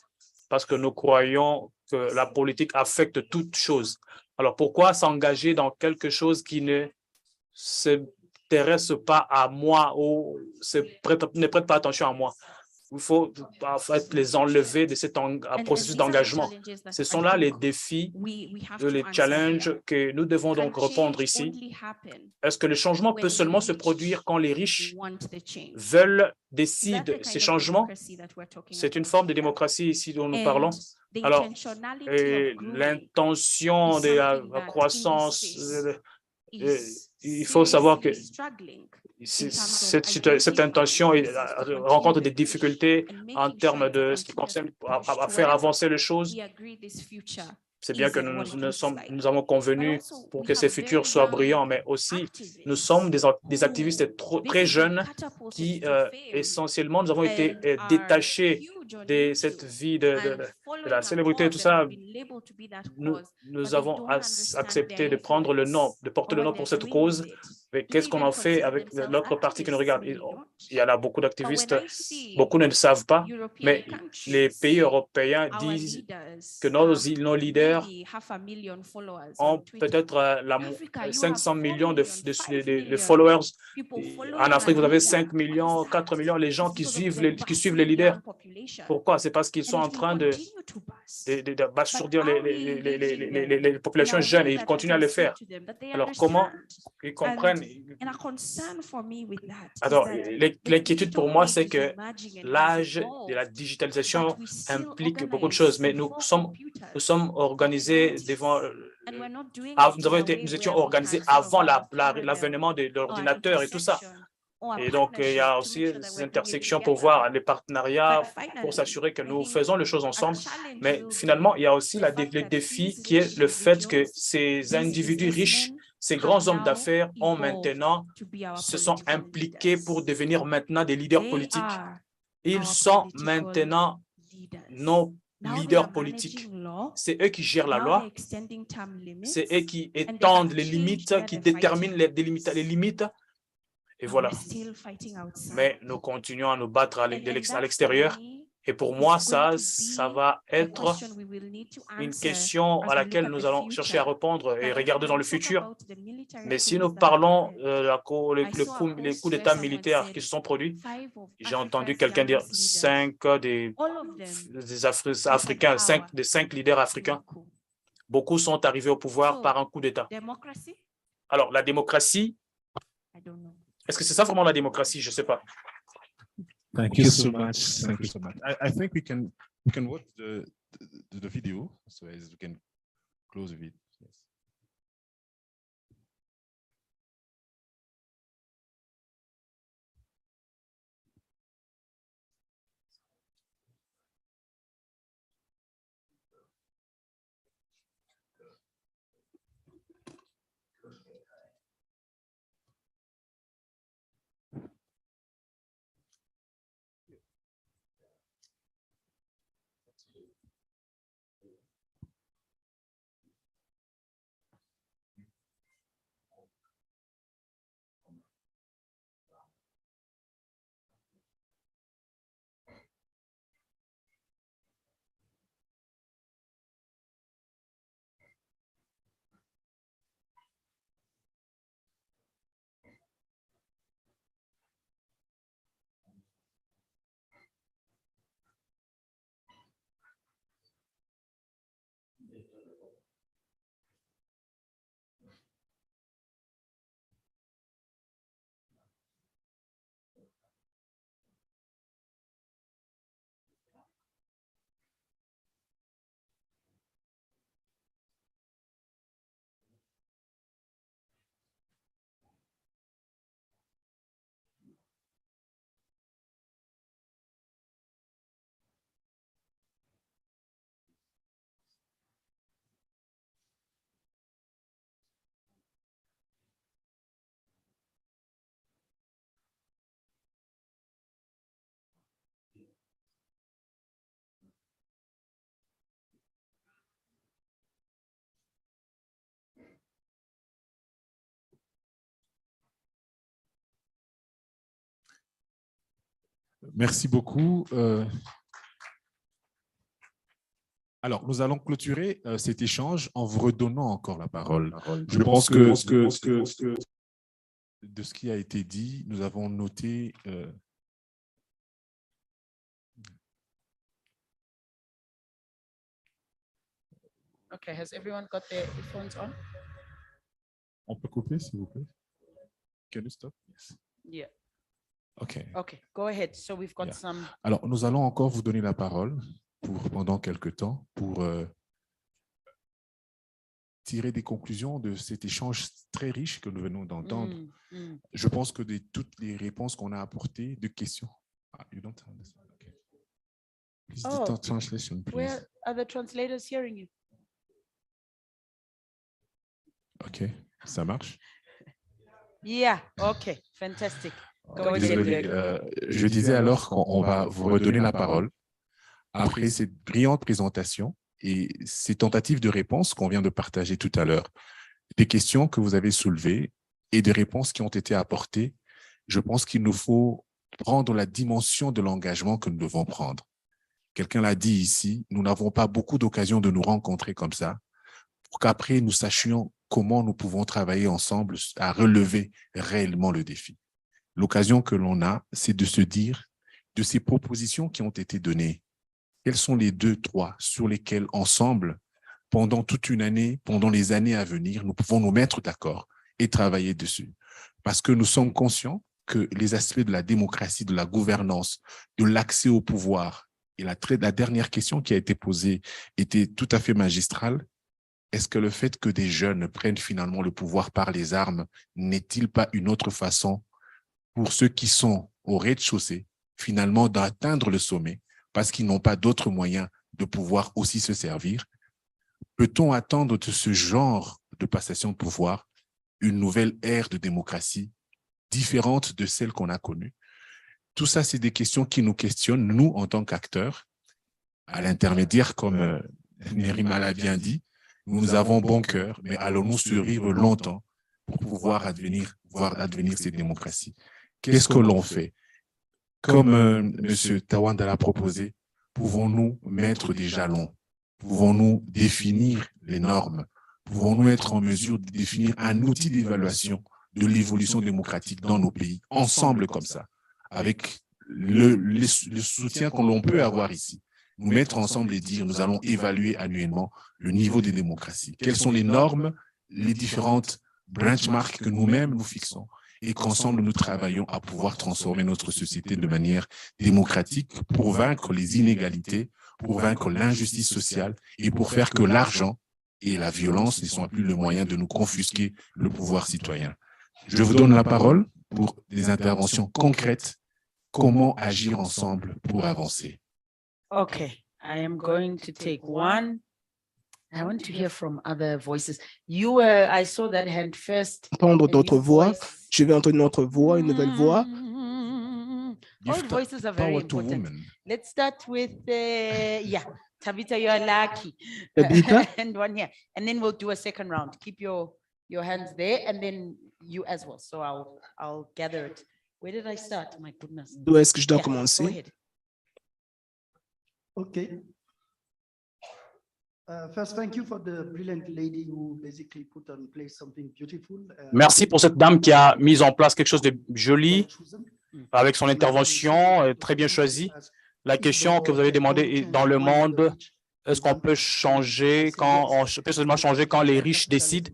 parce que nous croyons que la politique affecte toute chose. Alors, pourquoi s'engager dans quelque chose qui ne s'intéresse pas à moi ou ne prête pas attention à moi? Il faut en fait les enlever de cet processus d'engagement. Ce sont là les défis, les challenges que nous devons donc répondre ici. Est-ce que le changement peut seulement se produire quand les riches décident ces changements? C'est une forme de démocratie ici dont nous parlons. Alors, l'intention de la croissance, il faut savoir que cette intention rencontre des difficultés en termes de ce qui concerne à faire avancer les choses. C'est bien que nous avons convenu pour que ces futurs soient brillants, mais aussi nous sommes des activistes très jeunes qui essentiellement nous avons été détachés de cette vie de la célébrité et tout ça. Nous avons accepté de prendre le nom, de porter le nom pour cette cause. Mais qu'est-ce qu'on en fait avec l'autre partie qui nous regarde? Il y en a beaucoup d'activistes, beaucoup ne le savent pas, mais les pays européens disent que nos leaders ont peut-être 500 millions de followers. En Afrique, vous avez 5 millions, 4 millions, les gens qui suivent les leaders. Pourquoi? C'est parce qu'ils sont en train d'assourdir les populations jeunes et ils continuent à le faire. Alors, comment ils comprennent? Alors, l'inquiétude pour moi, c'est que l'âge de la digitalisation implique beaucoup de choses, mais nous sommes organisés devant... Nous étions organisés avant l'avènement de l'ordinateur et tout ça. Et donc, il y a aussi des intersections pour voir les partenariats, pour s'assurer que nous faisons les choses ensemble. Mais finalement, il y a aussi le défi qui est le fait que ces individus riches, ces grands hommes d'affaires se sont impliqués pour devenir maintenant des leaders politiques. Ils sont maintenant nos leaders politiques. C'est eux qui gèrent la loi. C'est eux qui étendent les limites, qui déterminent les limites. Et voilà. Mais nous continuons à nous battre à l'extérieur. Et pour moi, ça va être une question à laquelle nous allons chercher à répondre et regarder dans le futur. Mais si nous parlons les coups d'État militaires qui se sont produits, j'ai entendu quelqu'un dire 5 des Africains, 5 leaders africains. Beaucoup sont arrivés au pouvoir par un coup d'État. Alors, la démocratie, est-ce que c'est ça vraiment la démocratie? Je ne sais pas. Thank you so much. Thank you so much. I think we can watch the video, so as we can close the video. Yes. Merci beaucoup. Alors, nous allons clôturer cet échange en vous redonnant encore la parole. Je pense que de ce qui a été dit, nous avons noté Okay, has everyone got their phones on? On peut couper, s'il vous plaît? Can you stop? Yes. Yeah. Okay. Okay, go ahead. So we've got Yeah. some. Alors, nous allons encore vous donner la parole pendant quelques temps pour tirer des conclusions de cet échange très riche que nous venons d'entendre. Je pense que de toutes les réponses qu'on a apportées, de questions. You don't understand. Okay. Please do translation, please. Where are the translators hearing you? OK, ça marche. Yeah, okay, fantastic. Go ahead, Désolé, Dirk. je disais alors qu'on va vous redonner la parole après cette brillante présentation et ces tentatives de réponse qu'on vient de partager tout à l'heure, des questions que vous avez soulevées et des réponses qui ont été apportées. Je pense qu'il nous faut prendre la dimension de l'engagement que nous devons prendre. Quelqu'un l'a dit ici, nous n'avons pas beaucoup d'occasions de nous rencontrer comme ça pour qu'après nous sachions comment nous pouvons travailler ensemble à relever réellement le défi. L'occasion que l'on a, c'est de se dire de ces propositions qui ont été données, quels sont les 2, 3 sur lesquels ensemble, pendant toute une année, pendant les années à venir, nous pouvons nous mettre d'accord et travailler dessus. Parce que nous sommes conscients que les aspects de la démocratie, de la gouvernance, de l'accès au pouvoir, et la dernière question qui a été posée était tout à fait magistrale. Est-ce que le fait que des jeunes prennent finalement le pouvoir par les armes n'est-il pas une autre façon pour ceux qui sont au rez-de-chaussée, finalement d'atteindre le sommet, parce qu'ils n'ont pas d'autres moyens de pouvoir aussi se servir? Peut-on attendre de ce genre de passation de pouvoir une nouvelle ère de démocratie différente de celle qu'on a connue? Tout ça, c'est des questions qui nous questionnent, nous, en tant qu'acteurs, à l'intermédiaire, comme Nerima l'a bien dit, nous avons bon cœur, mais allons-nous survivre longtemps pour pouvoir voir advenir cette démocratie? Qu'est-ce que l'on fait? Comme M. Tawanda l'a proposé, pouvons-nous mettre des jalons? Pouvons-nous définir les normes? Pouvons-nous être en mesure de définir un outil d'évaluation de l'évolution démocratique dans nos pays, ensemble comme ça, avec le soutien que l'on peut avoir ici? Nous mettre ensemble et dire, nous allons évaluer annuellement le niveau des démocraties. Quelles sont les normes, les différentes benchmarks que nous-mêmes nous fixons et qu'ensemble nous travaillons à pouvoir transformer notre société de manière démocratique pour vaincre les inégalités, pour vaincre l'injustice sociale et pour faire que l'argent et la violence ne soient plus le moyen de nous confisquer le pouvoir citoyen. Je vous donne la parole pour des interventions concrètes. Comment agir ensemble pour avancer? Okay, I am going to take one. I want to hear from other voices. I saw that hand first. Entendre a d'autres new voix. voice. Je vais entendre une autre voix, une nouvelle voix. All Give voices are very power to important. women. Let's start with, Tabitha, you're lucky. Tabitha? And one here. And then we'll do a second round. Keep your hands there and then you as well. So I'll gather it. Where did I start? My goodness. D'où est-ce que je dois Yeah, go commencer? ahead. Okay. First, thank you for the brilliant lady who basically put on place something beautiful. Merci pour cette dame qui a mis en place quelque chose de joli avec son intervention très bien choisie. La question que vous avez demandée est dans le monde, est-ce qu'on peut changer peut seulement changer quand les riches décident?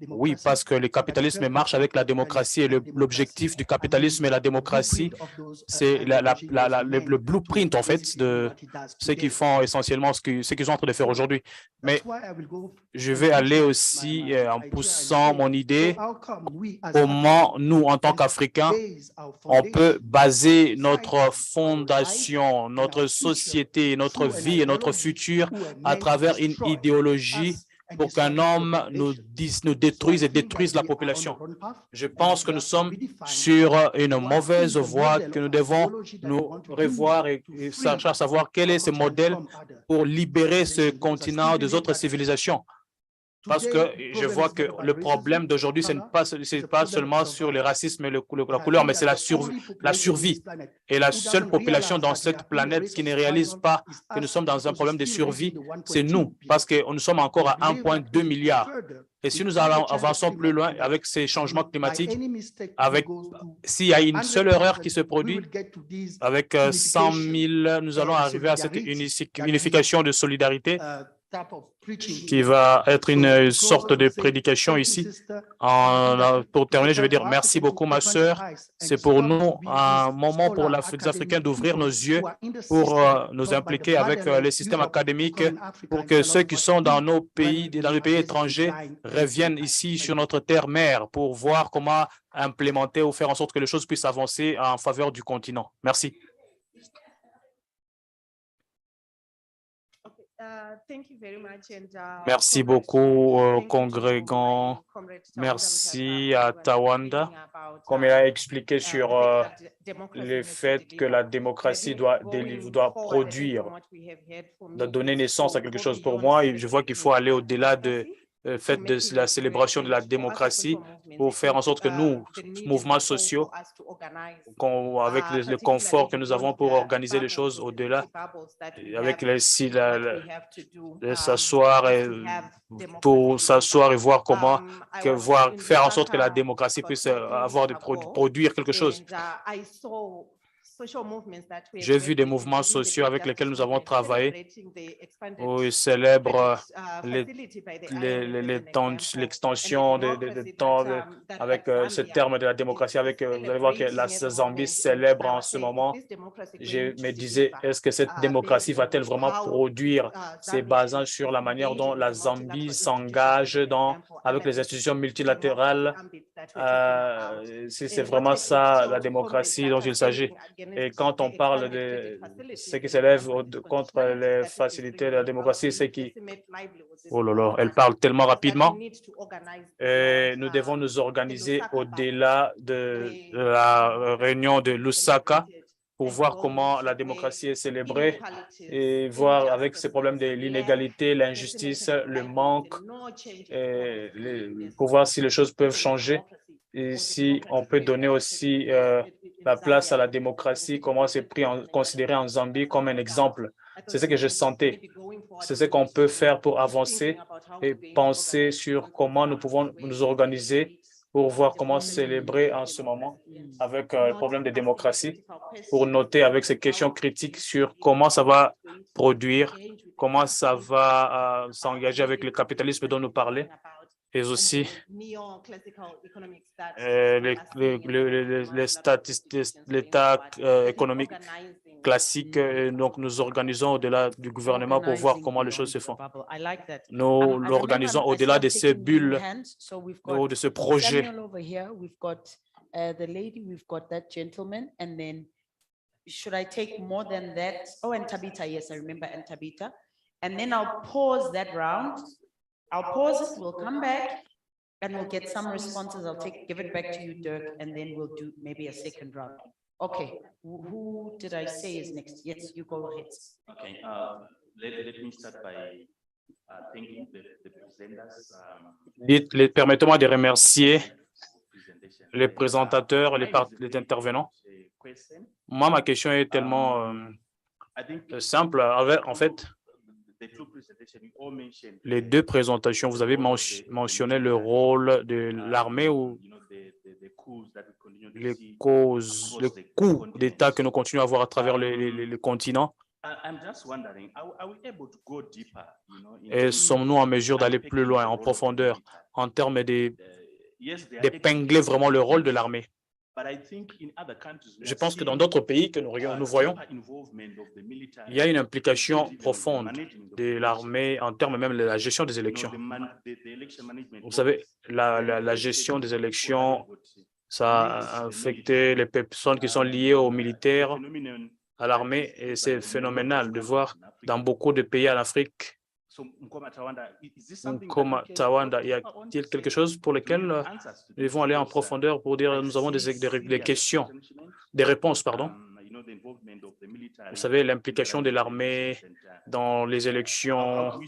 Oui, parce que le capitalisme marche avec la démocratie et l'objectif du capitalisme et la démocratie, c'est le blueprint en fait de ce qu'ils font essentiellement, ce qu'ils sont en train de faire aujourd'hui. Mais je vais aller aussi en poussant mon idée, comment nous, en tant qu'Africains, on peut baser notre fondation, notre société, notre vie et notre futur à travers une idéologie pour qu'un homme nous détruise et détruise la population. Je pense que nous sommes sur une mauvaise voie, que nous devons nous revoir et chercher à savoir quel est ce modèle pour libérer ce continent des autres civilisations. Parce que je vois que le problème d'aujourd'hui, ce n'est pas seulement sur le racisme et la couleur, mais c'est la survie. Et la seule population dans cette planète qui ne réalise pas que nous sommes dans un problème de survie, c'est nous, parce que nous sommes encore à 1,2 milliard. Et si nous avançons plus loin avec ces changements climatiques, s'il y a une seule erreur qui se produit, avec 100 000, nous allons arriver à cette unification de solidarité qui va être une sorte de prédication ici. Pour terminer, je vais dire merci beaucoup, ma sœur. C'est pour nous un moment pour les Africains d'ouvrir nos yeux, pour nous impliquer avec les systèmes académiques, pour que ceux qui sont dans nos pays étrangers reviennent ici sur notre terre-mère pour voir comment implémenter ou faire en sorte que les choses puissent avancer en faveur du continent. Merci. Merci beaucoup, congrégants. Merci à Tawanda, comme il a expliqué sur le fait que la démocratie doit produire, doit donner naissance à quelque chose. Pour moi, je vois qu'il faut aller au-delà de fait de la célébration de la démocratie pour faire en sorte que nous, mouvements sociaux, avec le confort que nous avons pour organiser les choses au-delà, avec s'asseoir et voir comment faire en sorte que la démocratie puisse produire quelque chose. J'ai vu des mouvements sociaux avec lesquels nous avons travaillé où ils célèbrent l'extension des temps avec ce terme de la démocratie. Vous allez voir que la Zambie célèbre en ce moment. Je me disais, est-ce que cette démocratie va-t-elle vraiment produire, se basant sur la manière dont la Zambie s'engage avec les institutions multilatérales? Si c'est vraiment ça, la démocratie dont il s'agit. Et quand on parle de ce qui s'élève contre les facilités de la démocratie, c'est qui… Oh là là, elle parle tellement rapidement. Et nous devons nous organiser au-delà de la réunion de Lusaka pour voir comment la démocratie est célébrée et voir avec ces problèmes de l'inégalité, l'injustice, le manque, pour voir si les choses peuvent changer. Et si on peut donner aussi la place à la démocratie, comment c'est considéré en Zambie comme un exemple. C'est ce que je sentais. C'est ce qu'on peut faire pour avancer et penser sur comment nous pouvons nous organiser pour voir comment célébrer en ce moment avec le problème de démocratie, pour noter avec ces questions critiques sur comment ça va produire, comment ça va s'engager avec le capitalisme dont nous parlons, et aussi les statistiques, l'état économique classique. Donc, nous organisons au-delà du gouvernement pour voir comment les choses se font. Nous l'organisons au-delà de ces bulles ou de ce projet. Should I take more than that? Oh, and Tabitha, yes, I remember, and Tabitha. And then I'll pause that round. I'll pause it, we'll come back and we'll get some responses. I'll give it back to you, Dirk, and then we'll do maybe a second round. Okay, who did I say is next? Yes, you go ahead. Okay, let me start by thanking the presenters. Permettez-moi de remercier les présentateurs, les intervenants. Moi, ma question est tellement simple. En fait, les deux présentations, vous avez mentionné le rôle de l'armée ou les causes, le coût d'État que nous continuons à voir à travers le continent. Et sommes-nous en mesure d'aller plus loin, en profondeur, en termes d'épingler vraiment le rôle de l'armée? Je pense que dans d'autres pays que nous voyons, il y a une implication profonde de l'armée en termes même de la gestion des élections. Vous savez, la gestion des élections, ça a affecté les personnes qui sont liées aux militaires, à l'armée, et c'est phénoménal de voir dans beaucoup de pays en Afrique. Comme Tawanda, y a-t-il quelque chose pour lequel nous devons aller en profondeur pour dire nous avons des questions, des réponses, pardon? Vous savez, l'implication de l'armée dans les élections,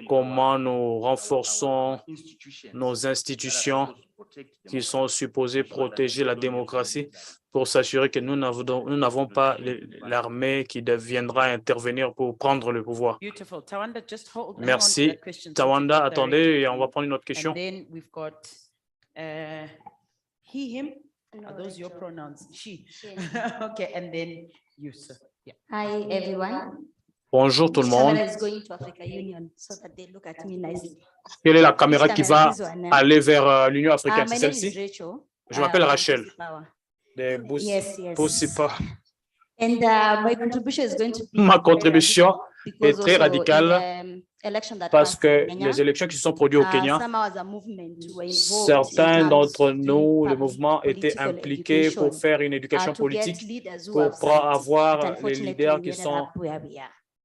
comment nous renforçons nos institutions qui sont supposées protéger la démocratie pour s'assurer que nous n'avons pas l'armée qui deviendra intervenir pour prendre le pouvoir. Merci. Tawanda, attendez, et on va prendre une autre question. Are those your pronouns? She. Okay, and then you, sir. Yeah. Hi, everyone. Bonjour tout le monde. Quelle est la caméra qui va aller vers l'Union africaine? C'est celle-ci? Je m'appelle Rachel. Ma contribution est très radicale parce que les élections qui se sont produites au Kenya, certains d'entre nous, le mouvement, étaient impliqués pour faire une éducation politique, pour avoir les leaders qui sont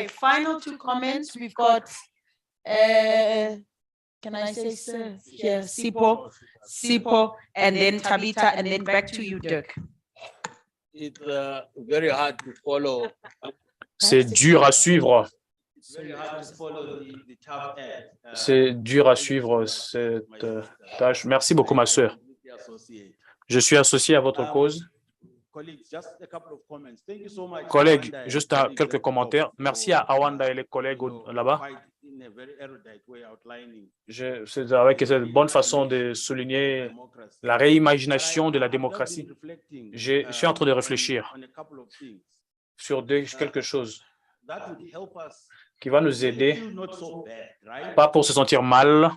Okay, final two comments. We've got, can I say sir? Yeah, Sipo, and then Tabitha, and then back to you, Dirk. It's very hard to follow. C'est dur à suivre. It's very hard to follow the tough end. C'est dur à suivre cette tâche. Merci beaucoup, ma sœur. Je suis associé à votre cause. Collègues, juste quelques commentaires. Merci à Awanda et les collègues là-bas. C'est avec cette bonne façon de souligner la réimagination de la démocratie. Je suis en train de réfléchir sur quelque chose qui va nous aider, pas pour se sentir mal,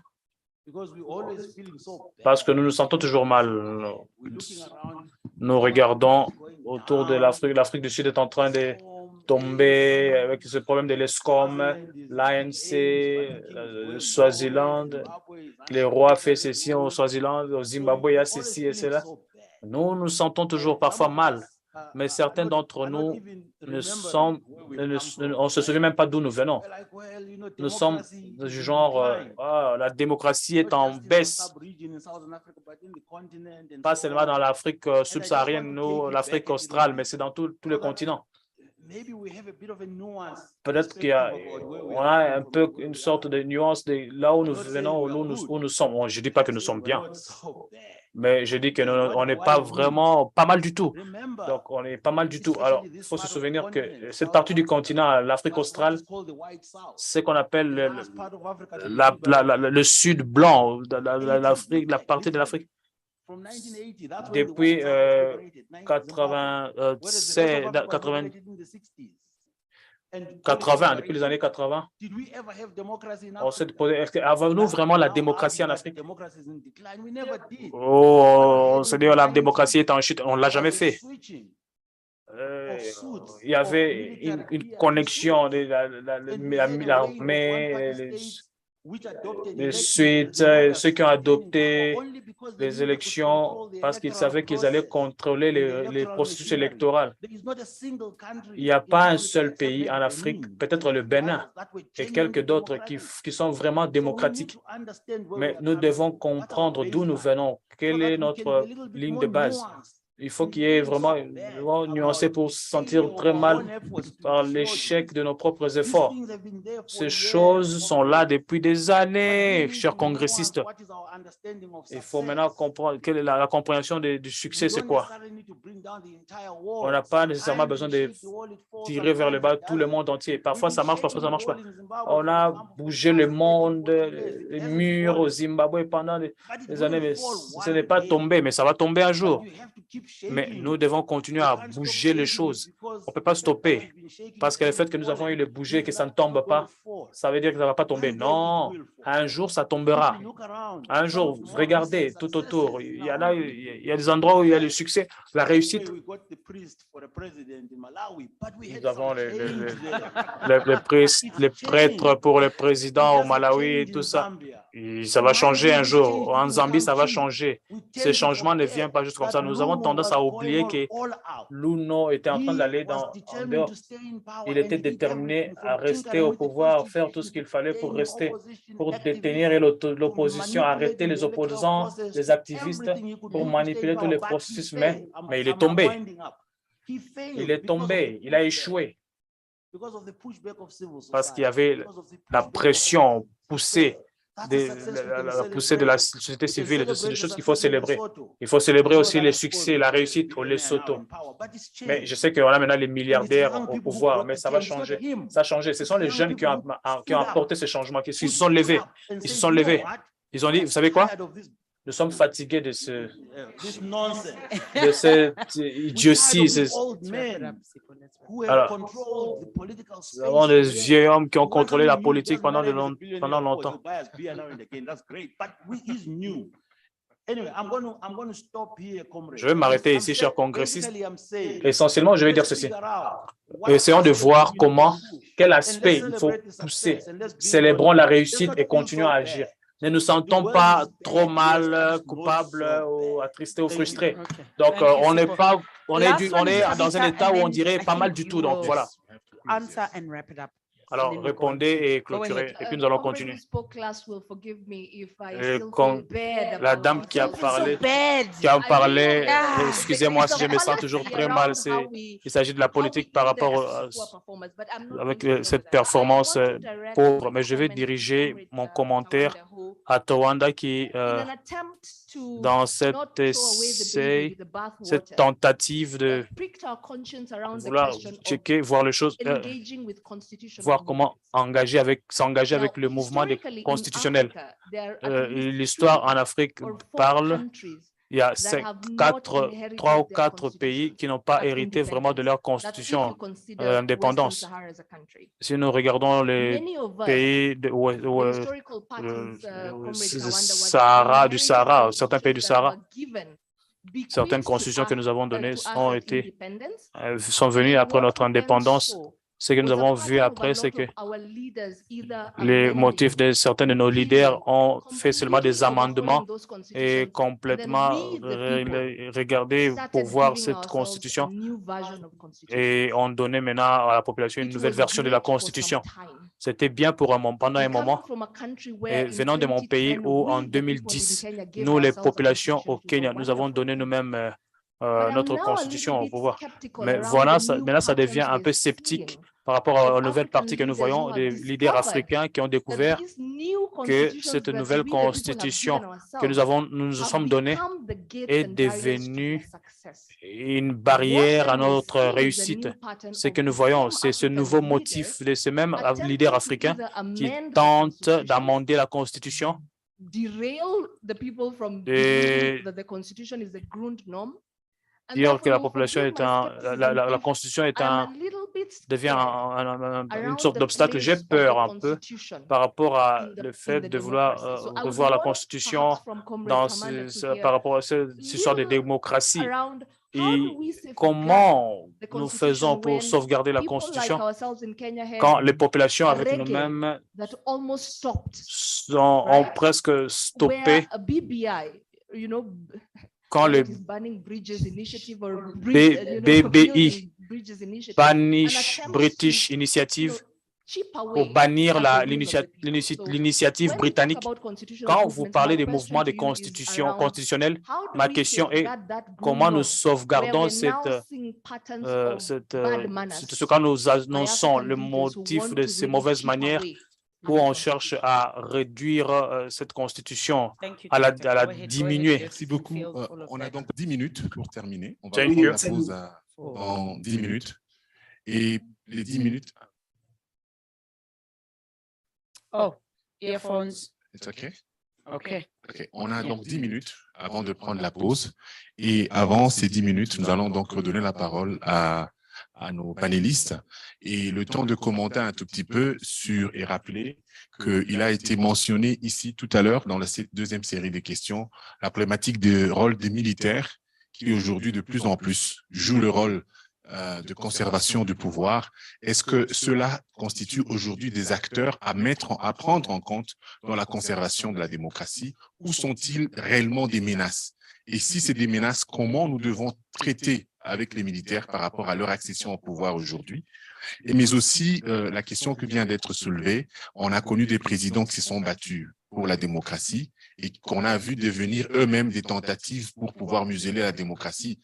parce que nous nous sentons toujours mal. Nous regardons autour de l'Afrique. L'Afrique du Sud est en train de tomber avec ce problème de l'ESCOM, l'ANC, le Swaziland. Les rois font ceci au Swaziland, au Zimbabwe, il y a ceci et cela. Nous nous sentons toujours parfois mal, mais certains d'entre nous on ne se souvient même pas d'où nous venons. Nous sommes du genre, la démocratie est en baisse, pas seulement dans l'Afrique subsaharienne ou l'Afrique australe, mais c'est dans tous les continents. Peut-être qu'on a un peu une sorte de nuance de là où nous venons, où nous sommes. Bon, je ne dis pas que nous sommes bien, mais je dis qu'on n'est pas vraiment pas mal du tout. Donc, on est pas mal du tout. Alors, il faut se souvenir que cette partie du continent, l'Afrique australe, c'est ce qu'on appelle le sud blanc, la partie de l'Afrique. Depuis 80, depuis les années 80, on s'est posé, avons-nous vraiment la démocratie en Afrique? On s'est dit la démocratie est en chute, on ne l'a jamais fait. Il y avait une connexion de l'armée, les suites, ceux qui ont adopté les élections parce qu'ils savaient qu'ils allaient contrôler les processus électoraux. Il n'y a pas un seul pays en Afrique, peut-être le Bénin et quelques d'autres qui sont vraiment démocratiques. Mais nous devons comprendre d'où nous venons, quelle est notre ligne de base. Il faut qu'il y ait vraiment nuancé pour se sentir très mal par l'échec de nos propres efforts. Ces choses sont là depuis des années, chers congressistes. Il faut maintenant comprendre quelle est la compréhension du succès, c'est quoi. On n'a pas nécessairement besoin de tirer vers le bas tout le monde entier. Parfois, ça marche, parfois, ça ne marche pas. On a bougé le monde, les murs au Zimbabwe pendant des années, mais ce n'est pas tombé, mais ça va tomber un jour. Mais nous devons continuer à bouger les choses. On ne peut pas stopper parce que le fait que nous avons eu le bouger et que ça ne tombe pas, ça veut dire que ça ne va pas tomber. Non, un jour, ça tombera. Un jour, regardez tout autour. Il y a des endroits où il y a le succès, la réussite. Nous avons les prêtres pour le président au Malawi et tout ça. Et ça va changer un jour. En Zambie, ça va changer. Ces changements ne viennent pas juste comme ça. Nous avons tendance à oublier que l'UNO était en train d'aller en dehors. Il était déterminé à rester au pouvoir, faire tout ce qu'il fallait pour rester, pour détenir l'opposition, arrêter les opposants, les activistes, pour manipuler tous les processus. Mais il est tombé. Il est tombé. Il a échoué. Parce qu'il y avait la pression poussée. La poussée de la société civile, c'est des choses qu'il faut célébrer. Il faut célébrer aussi les succès, la réussite au Lesotho. Mais je sais qu'on a maintenant les milliardaires au pouvoir, mais ça va changer. Ça a changé. Ce sont les jeunes qui ont apporté ce changement, qui se sont levés. Ils se sont levés. Ils ont dit, vous savez quoi? Nous sommes fatigués de cette idiotie. Alors, nous avons des vieux hommes qui ont contrôlé la politique pendant longtemps. Je vais m'arrêter ici, chers congressistes. Essentiellement, je vais dire ceci. Essayons de voir quel aspect il faut pousser. Célébrons la réussite et continuons à agir. Ne nous sentons pas trop mal, coupables, ou attristés ou frustrés. Donc, on est dans un état où on dirait pas mal du tout. Donc, voilà. Alors, répondez et clôturez, et puis nous allons continuer. La dame qui a parlé, excusez-moi si je me sens toujours très mal, il s'agit de la politique par rapport avec cette performance pauvre, mais je vais diriger mon commentaire à Towanda qui, in an attempt to dans cet not throw away the baby essai, with the bathwater, cette tentative de pricked our conscience around the vouloir question of checker, voir les choses, engaging with constitutional voir comment s'engager avec le mouvement historically, in constitutionnel. Africa, there are at least L'histoire en Afrique or 4 parle, countries il y a that have not 3 ou inherited their 4 pays qui n'ont pas at hérité vraiment de leur independence. That's if you constitution consider Western d'indépendance. Sahara as a country. Si nous regardons les Many of us, pays the historical parties, du Sahara, certains pays du Sahara, certaines constitutions que nous avons données sont venues après notre indépendance. Ce que nous avons vu après, c'est que les motifs de certains de nos leaders ont fait seulement des amendements et complètement regardé pour voir cette constitution et ont donné maintenant à la population une nouvelle version de la constitution. C'était bien pour pendant un moment. Et venant de mon pays où en 2010, nous, les populations au Kenya, nous avons donné nous-mêmes notre constitution au pouvoir. Mais voilà, maintenant ça devient un peu sceptique par rapport aux nouvelles parties que nous voyons, des leaders africains qui ont découvert que cette nouvelle constitution que nous nous sommes donnée est devenue une barrière à notre réussite. Ce que nous voyons, c'est ce nouveau motif de ces mêmes leaders africains qui tentent d'amender la constitution et dire que la population est la constitution est devient une sorte d'obstacle. J'ai peur un peu par rapport à le fait de vouloir revoir la constitution par rapport à cette histoire de démocratie. Et comment nous faisons pour sauvegarder la constitution quand les populations avec nous-mêmes ont presque stoppé quand le BBI, Banish British Initiative, pour bannir l'initiative britannique. Quand vous parlez des mouvements de constitution constitutionnelle, ma question est comment nous sauvegardons ce que nous annonçons, le motif de ces mauvaises manières où on cherche à réduire cette constitution, à la diminuer. Merci beaucoup. On a donc 10 minutes pour terminer. On va Thank prendre you. la pause dans 10 minutes. Et les 10 minutes... Oh, earphones. It's okay? Okay. Ok. On a donc 10 minutes avant de prendre la pause. Et avant ces 10 minutes, nous allons donc redonner la parole à nos panélistes et le temps de commenter un tout petit peu sur et rappeler qu'il a été mentionné ici tout à l'heure dans la deuxième série des questions, la problématique du rôle des militaires qui aujourd'hui de plus en plus jouent le rôle de conservation du pouvoir. Est-ce que cela constitue aujourd'hui des acteurs à prendre en compte dans la conservation de la démocratie ou sont-ils réellement des menaces? Et si c'est des menaces, comment nous devons traiter avec les militaires par rapport à leur accession au pouvoir aujourd'hui? Mais aussi, la question qui vient d'être soulevée, on a connu des présidents qui se sont battus pour la démocratie et qu'on a vu devenir eux-mêmes des tentatives pour pouvoir museler la démocratie.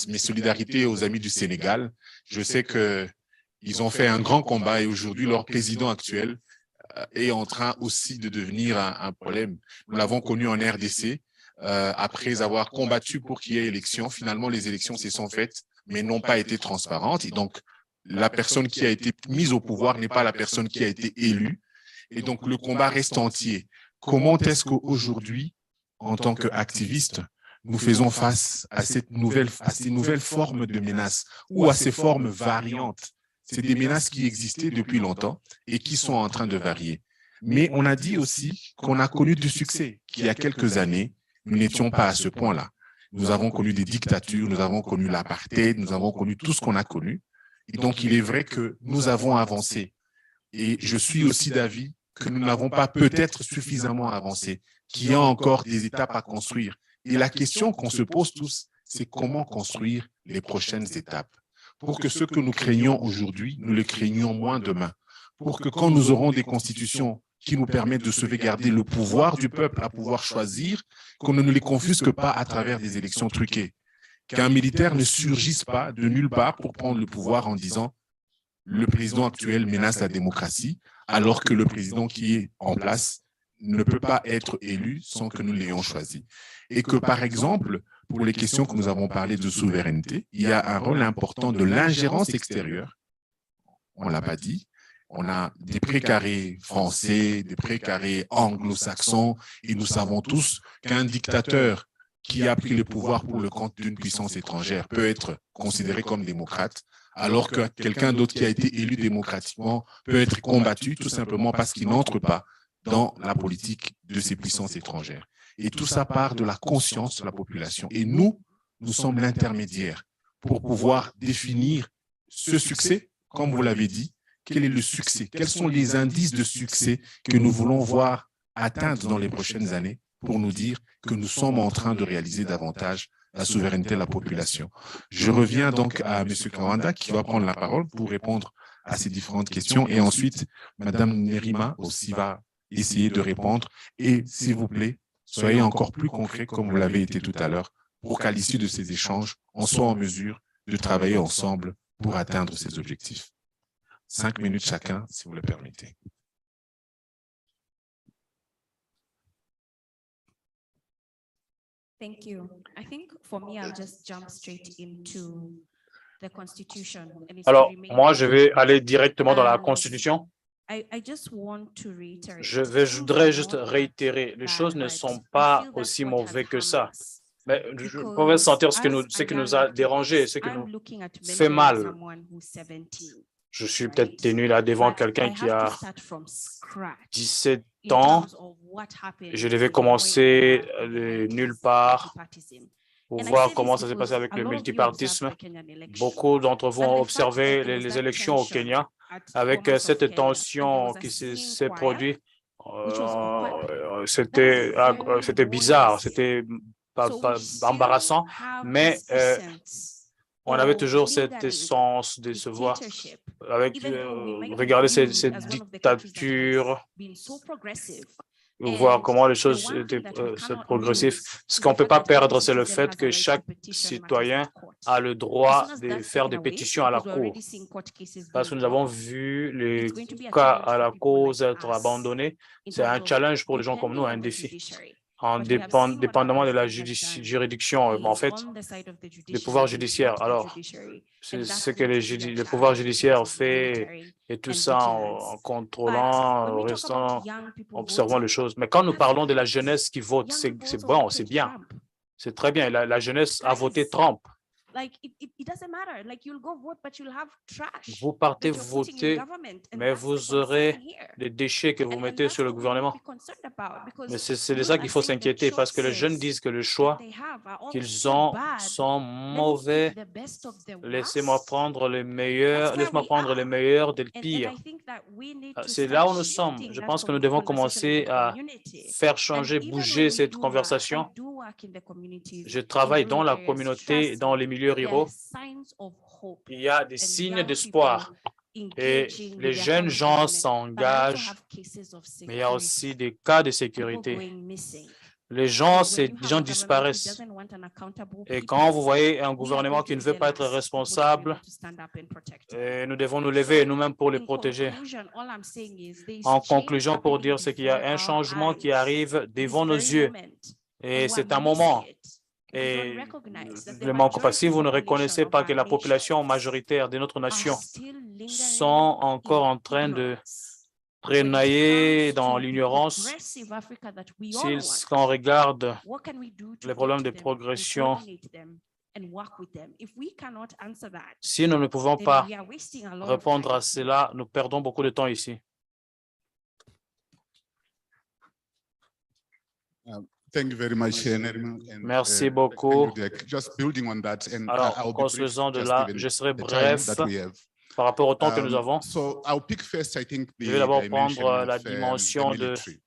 Mes solidarités aux amis du Sénégal. Je sais qu'ils ont fait un grand combat et aujourd'hui, leur président actuel est en train aussi de devenir un problème. Nous l'avons connu en RDC. Après avoir combattu pour qu'il y ait élection, finalement, les élections se sont faites, mais n'ont pas été transparentes. Et donc, la personne qui a été mise au pouvoir n'est pas la personne qui a été élue. Et donc, le combat reste entier. Comment est-ce qu'aujourd'hui, en tant qu'activistes, nous faisons face à ces nouvelles formes de menaces ou à ces formes variantes? C'est des menaces qui existaient depuis longtemps et qui sont en train de varier. Mais on a dit aussi qu'on a connu du succès, qu'il y a quelques années, nous n'étions pas à ce point-là. Nous avons connu des dictatures, nous avons connu l'apartheid, nous avons connu tout ce qu'on a connu. Et donc, il est vrai que nous avons avancé. Et je suis aussi d'avis que nous n'avons pas peut-être suffisamment avancé, qu'il y a encore des étapes à construire. Et la question qu'on se pose tous, c'est comment construire les prochaines étapes pour que ce que nous craignons aujourd'hui, nous le craignions moins demain. Pour que quand nous aurons des constitutions qui nous permettent de sauvegarder le pouvoir du peuple à pouvoir choisir, qu'on ne nous les confisque pas à travers des élections truquées. Qu'un militaire ne surgisse pas de nulle part pour prendre le pouvoir en disant « le président actuel menace la démocratie », alors que le président qui est en place ne peut pas être élu sans que nous l'ayons choisi. Et que, par exemple, pour les questions que nous avons parlé de souveraineté, il y a un rôle important de l'ingérence extérieure. On ne l'a pas dit. On a des précarés français, des précarés anglo-saxons, et nous savons tous qu'un dictateur qui a pris le pouvoir pour le compte d'une puissance étrangère peut être considéré comme démocrate, alors que quelqu'un d'autre qui a été élu démocratiquement peut être combattu tout simplement parce qu'il n'entre pas dans la politique de ces puissances étrangères. Et tout ça part de la conscience de la population. Et nous sommes l'intermédiaire pour pouvoir définir ce succès, comme vous l'avez dit. Quel est le succès? Quels sont les indices de succès que nous voulons voir atteindre dans les prochaines années pour nous dire que nous sommes en train de réaliser davantage la souveraineté de la population? Je reviens donc à M. Kawanda qui va prendre la parole pour répondre à ces différentes questions. Et ensuite, Mme Nerima aussi va essayer de répondre. Et s'il vous plaît, soyez encore plus concrets comme vous l'avez été tout à l'heure pour qu'à l'issue de ces échanges, on soit en mesure de travailler ensemble pour atteindre ces objectifs. 5 minutes chacun, si vous le permettez. Thank you. I think for me, I'll just jump straight into the Constitution. and its Alors, remaining moi, je vais articles. aller directement dans la And Constitution. I just want to reiterate. Je things voudrais are juste not réitérer, les bad, choses ne but sont I pas feel that's aussi what mauvais has que harmed ça. us. Mais je pouvais sentir ce Because qui as nous a a young dérangé, ce activist, qui I'm nous looking at fait mentoring mal. someone who's 17, Je suis peut-être tenu là devant but quelqu'un I qui have to a start from scratch 17 in ans. terms of what happened Je devais in the commencer Moi era in the de 90s, nulle part multipartism. pour And I voir say comment this ça s'est passé because avec a le lot of you multipartisme. observed the Kenyan election. Beaucoup d'entre vous And ont the fact observé that there was les that élections au tension Kenya at avec Bomas of cette Kenya, and there tension was a qui singing s'est choir, produite. which was awkward. C'était very bizarre, noisy. c'était So we still embarrassant, have mais this essence on avait of toujours cette lingering essence de se voir dictatorship, avec, even though we might be regarder ces viewed as one of the countries that has dictatures, been so progressive. voir And comment les the choses one étaient thing that we cannot progressives. lose Ce is qu'on ne the peut fact pas that every perdre, c'est le citizen fait has a que right to chaque petition matters citoyen at court. a le As droit soon as de that's faire taken des away, pétitions à la because we're Cour. already seeing court cases Parce que being nous avons dropped, vu les it's going to be a cas challenge à for la people cause like être us abandonnés. in C'est un terms of challenge pour les gens comme nous, un depending on the défi. judiciary. En But we have seen what our dépendamment de la president has done. juridiction, en He's fait, on the side of the le pouvoir judiciary, he judiciaire. fought the Alors, judiciary, c'est and ce that's que going to be a le pouvoir challenge judiciaire because of fait, monitoring et tout and ça en vigilance. But contrôlant, when en we talk restant, about young people observant les voting, choses. Mais quand nous that's parlons de la great. jeunesse qui vote, Young c'est people also bon, voted c'est bien, Trump. c'est très bien. La jeunesse a voté Guys, Trump. Like it doesn't matter. Like you'll go vote, but you'll have trash Vous partez that you're putting in voter, government, and mais that's the vous aurez concern here. des déchets que vous And mettez sur le that's what we need to gouvernement. be concerned about, because Mais c'est de you ça qu'il are faut saying the s'inquiéter parce que les jeunes choices disent que le that choix they have are all qu'ils so ont bad. sont Let me mauvais. pick the best of the Laissez-moi worst. prendre les That's meilleurs, where laisse-moi we prendre les are. meilleurs des And pires. I think that we need to C'est start là où nous sommes. shifting Je that pense que nous devons conversation in commencer the à community. faire And changer, even bouger when we cette do work, conversation. I do work in the communities, Je in travaille dans rural la areas. communauté, Trust dans me, les milieux there are ruraux. signs of hope Il y a des and signes young d'espoir. people Et engaging les with their jeunes form of gens government. But I also s'engagent, have cases of mais il y a security, aussi des cas de people sécurité. going missing. Les gens, So when you les have gens a government who disparaissent. doesn't want an accountable Et people, quand vous voyez un we are gouvernement going qui to ne be veut the pas être last people to be responsable, able to stand up and protect them. nous devons nous lever nous-mêmes pour les In protéger. conclusion, all I'm saying is there is En change conclusion, pour happening dire, c'est qu'il y a before un our changement qui eyes arrive at this devant nos very yeux. moment, Et and c'est we're un moment. missing it because we Et don't recognize that the le manque pas. Si majority vous ne population reconnaissez of pas our que la population nations majoritaire de notre are nation still lingering sont encore en train de ignorance when it renailler comes dans to the l'ignorance, progressive Africa that we all quand on want, regarde what can we do to les get problèmes to de them and progression, coordinate them and work with them? If we cannot answer that, si nous ne pouvons then pas we are wasting a lot of répondre à time. cela, nous perdons beaucoup de temps ici. Thank you very much, Nerima, and, Merci beaucoup. thank you, Dirk. Just building on that, and Alors, I'll be brief, construisons de just là, given je serai the time bref that we have. par rapport au temps que nous avons. So I'll pick first, I think, Je vais the d'abord dimension prendre la of, dimension the de military.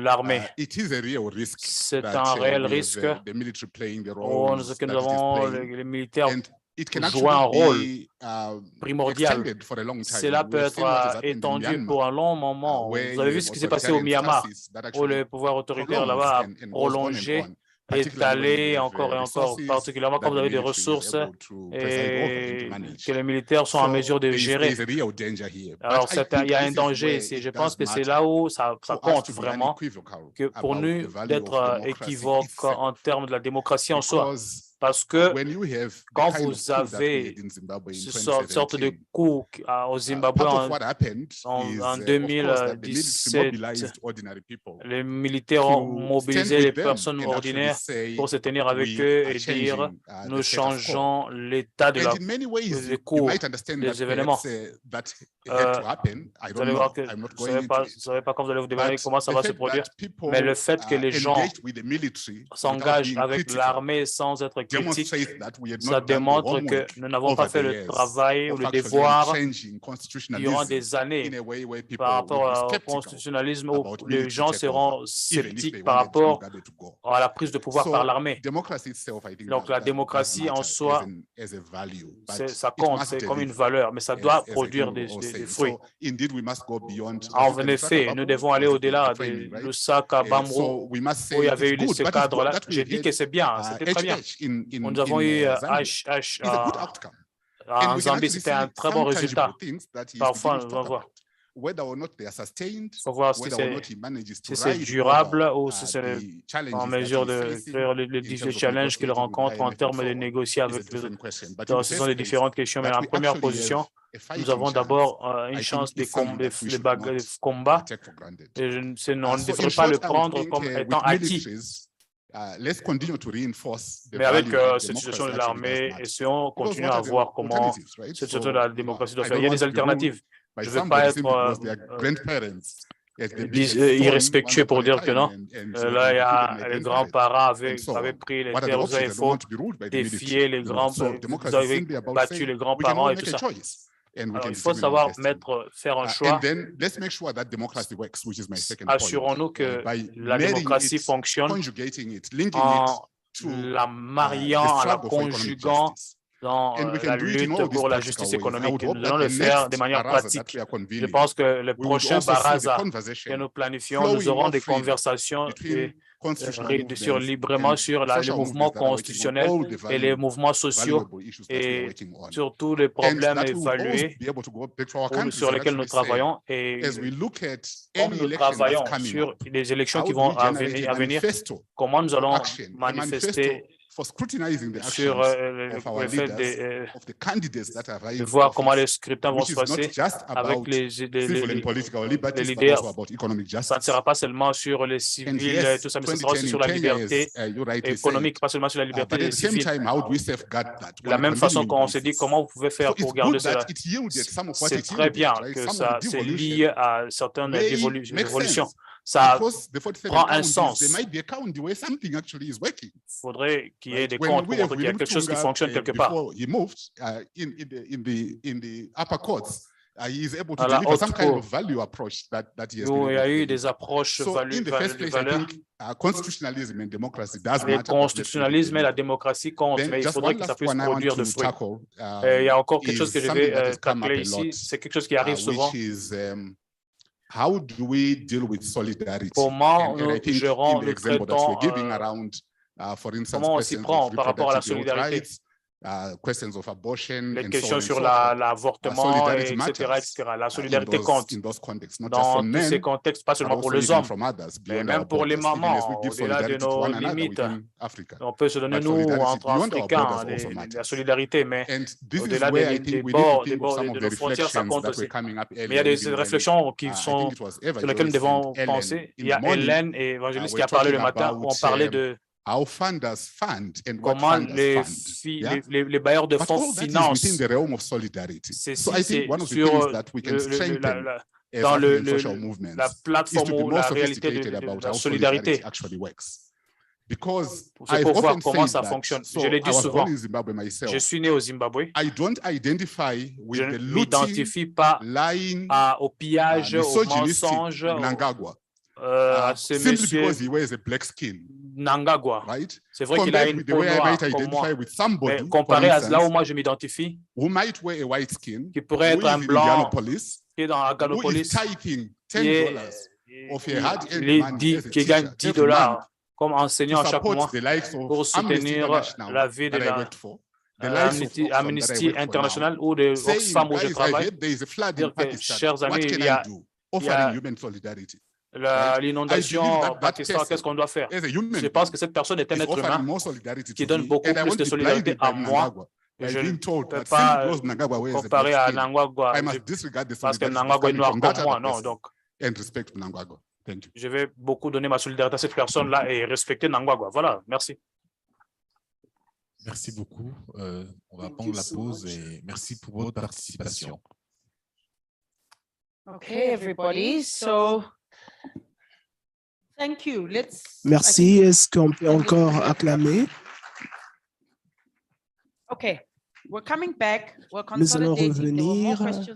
l'armée. It is a real risk. C'est that, un réel we have, risque the military playing the que roles nous that it is avons playing. les militaires And it can jouent un rôle actually be, primordial. extended for a long time. Cela peut We've seen what has être happened in étendu Myanmar, pour un long moment. where Vous avez you vu have ce qui s'est passé au authoritarian Myanmar, forces that où actually le pouvoir autoritaire prolongs là-bas a and goes on and prolongé on. étalé encore et encore, particulièrement quand vous avez des ressources et que les militaires sont en mesure de gérer. Alors, il y a un danger ici. Je pense que c'est là où ça compte vraiment, que pour nous d'être équivoque en termes de la démocratie en soi. Parce que quand vous avez cette sorte de coup au Zimbabwe en 2017, les militaires ont mobilisé les personnes ordinaires pour se tenir avec eux et dire nous changeons l'état de des cours, des événements. Vous allez voir que vous ne savez pas quand vous allez vous demander comment ça va se produire, mais le fait que les gens s'engagent avec l'armée sans être critiques, ça démontre que nous n'avons pas fait le travail ou le devoir durant des années par rapport au constitutionnalisme où les gens seront sceptiques par rapport à la prise de pouvoir par l'armée. Donc la démocratie en soi, ça compte, c'est comme une valeur, mais ça doit produire des fruits. En effet, nous devons aller au-delà de Lusaka, Bamrou, où il y avait eu ce cadre-là. J'ai dit que c'est bien, c'était très bien. Nous avons eu en Zambie, c'était un très bon résultat. Parfois, on va voir. Il faut voir si c'est durable ou si c'est en mesure de faire les challenges qu'ils rencontrent en termes de négocier avec les autres. Donc, ce sont des différentes questions, mais en première position, nous avons d'abord une chance de combat et on ne devrait pas le prendre comme étant acquis. Mais avec cette situation de l'armée, essayons de continuer à voir comment cette situation de la démocratie doit faire. Il y a des alternatives. Je ne veux pas être irrespectueux pour dire que non. Là, il y a les grands-parents avaient pris les terres, vous avez faux, défier les grands, vous avez battu les grands-parents et tout ça. Alors, il faut savoir faire un choix. Assurons-nous que la démocratie fonctionne en la mariant, en la conjuguant dans la lutte pour la justice économique. Nous allons le faire de manière pratique. Je pense que le prochain Baraza que nous planifions, nous aurons des conversations librement sur les mouvements constitutionnels et les mouvements sociaux et sur tous les problèmes évalués sur lesquels nous travaillons. Et comme nous travaillons sur les élections qui vont à venir, comment nous allons manifester sur le fait de voir comment les scrutins vont se passer avec les leaders. Ça ne sera pas seulement sur les civils et tout ça, mais ce sera aussi sur la liberté économique, pas seulement sur la liberté des civils. De la même façon qu'on s'est dit comment vous pouvez faire pour garder cela. C'est très bien que ça c'est lié à certaines évolutions. Ça prend un sens. Il faudrait qu'il y ait des comptes pour montrer qu'il y a quelque chose qui fonctionne quelque part. À la haute cour, il y a eu des approches de valeurs. Le constitutionnalisme et la démocratie comptent, mais il faudrait que ça puisse produire de fruits. Il y a encore quelque chose que je vais tacler ici, c'est quelque chose qui arrive souvent. Comment nous gérons, nous traitons, comment on s'y prend par rapport à la solidarité? Les questions sur l'avortement, etc., La solidarité compte dans tous ces contextes, pas seulement pour les hommes, mais même pour les mamans, au-delà de nos limites. On peut se donner, nous, entre Africains, la solidarité, mais au-delà des bords, de nos frontières, ça compte aussi. Mais il y a des réflexions sur lesquelles nous devons penser. Il y a Hélène et Évangéliste qui a parlé le matin, où on parlait de comment les bailleurs de fonds financent. C'est sur dans la plateforme ou la réalité de la solidarité. C'est pour voir comment ça fonctionne. Je l'ai dit souvent, je suis né au Zimbabwe. Je ne m'identifie pas au pillage, au mensonge, à ce monsieur Nangagwa. C'est vrai qu'il a une peau noire comme moi, mais comparé à là où moi je m'identifie, qui pourrait être un blanc qui est dans Aganopolis, qui gagne $10 comme enseignant chaque mois support the likes of pour Amnesty soutenir International la vie de that I la worked for, the likes of Oxfam that I Amnesty work for International now, ou de saying, Oxfam où je guys, I travaille, heard there is a flood in dire que, Pakistan. chers amis, What il can y a, I do? il y a Offering human solidarity. la- right? l'inondation I believe that au Pakistan, person qu'est-ce qu'on doit faire? as a human Je pense being que cette personne est un is être offering humain more solidarity qui to donne me, beaucoup and I plus won't de be solidarité blinded à by moi. Mnangagwa. Et By je ne being told peux that pas since Mnangagwa wears a comparer black à skin, Nangagwa. I must disregard the Parce que solidarity that's Nangagwa est coming noir from comme that moi, other non. person Donc, and respect Mnangagwa. Thank you. je vais beaucoup donner ma solidarité à cette personne-là et respecter Nangagwa. Voilà, merci. Merci beaucoup. On va Thank prendre you la so pause much. et merci pour votre participation. Okay, everybody. So, thank you. Merci. Est-ce qu'on peut encore acclamer? Okay, we're coming back. We're Nous allons consolidating. There were more revenir. questions.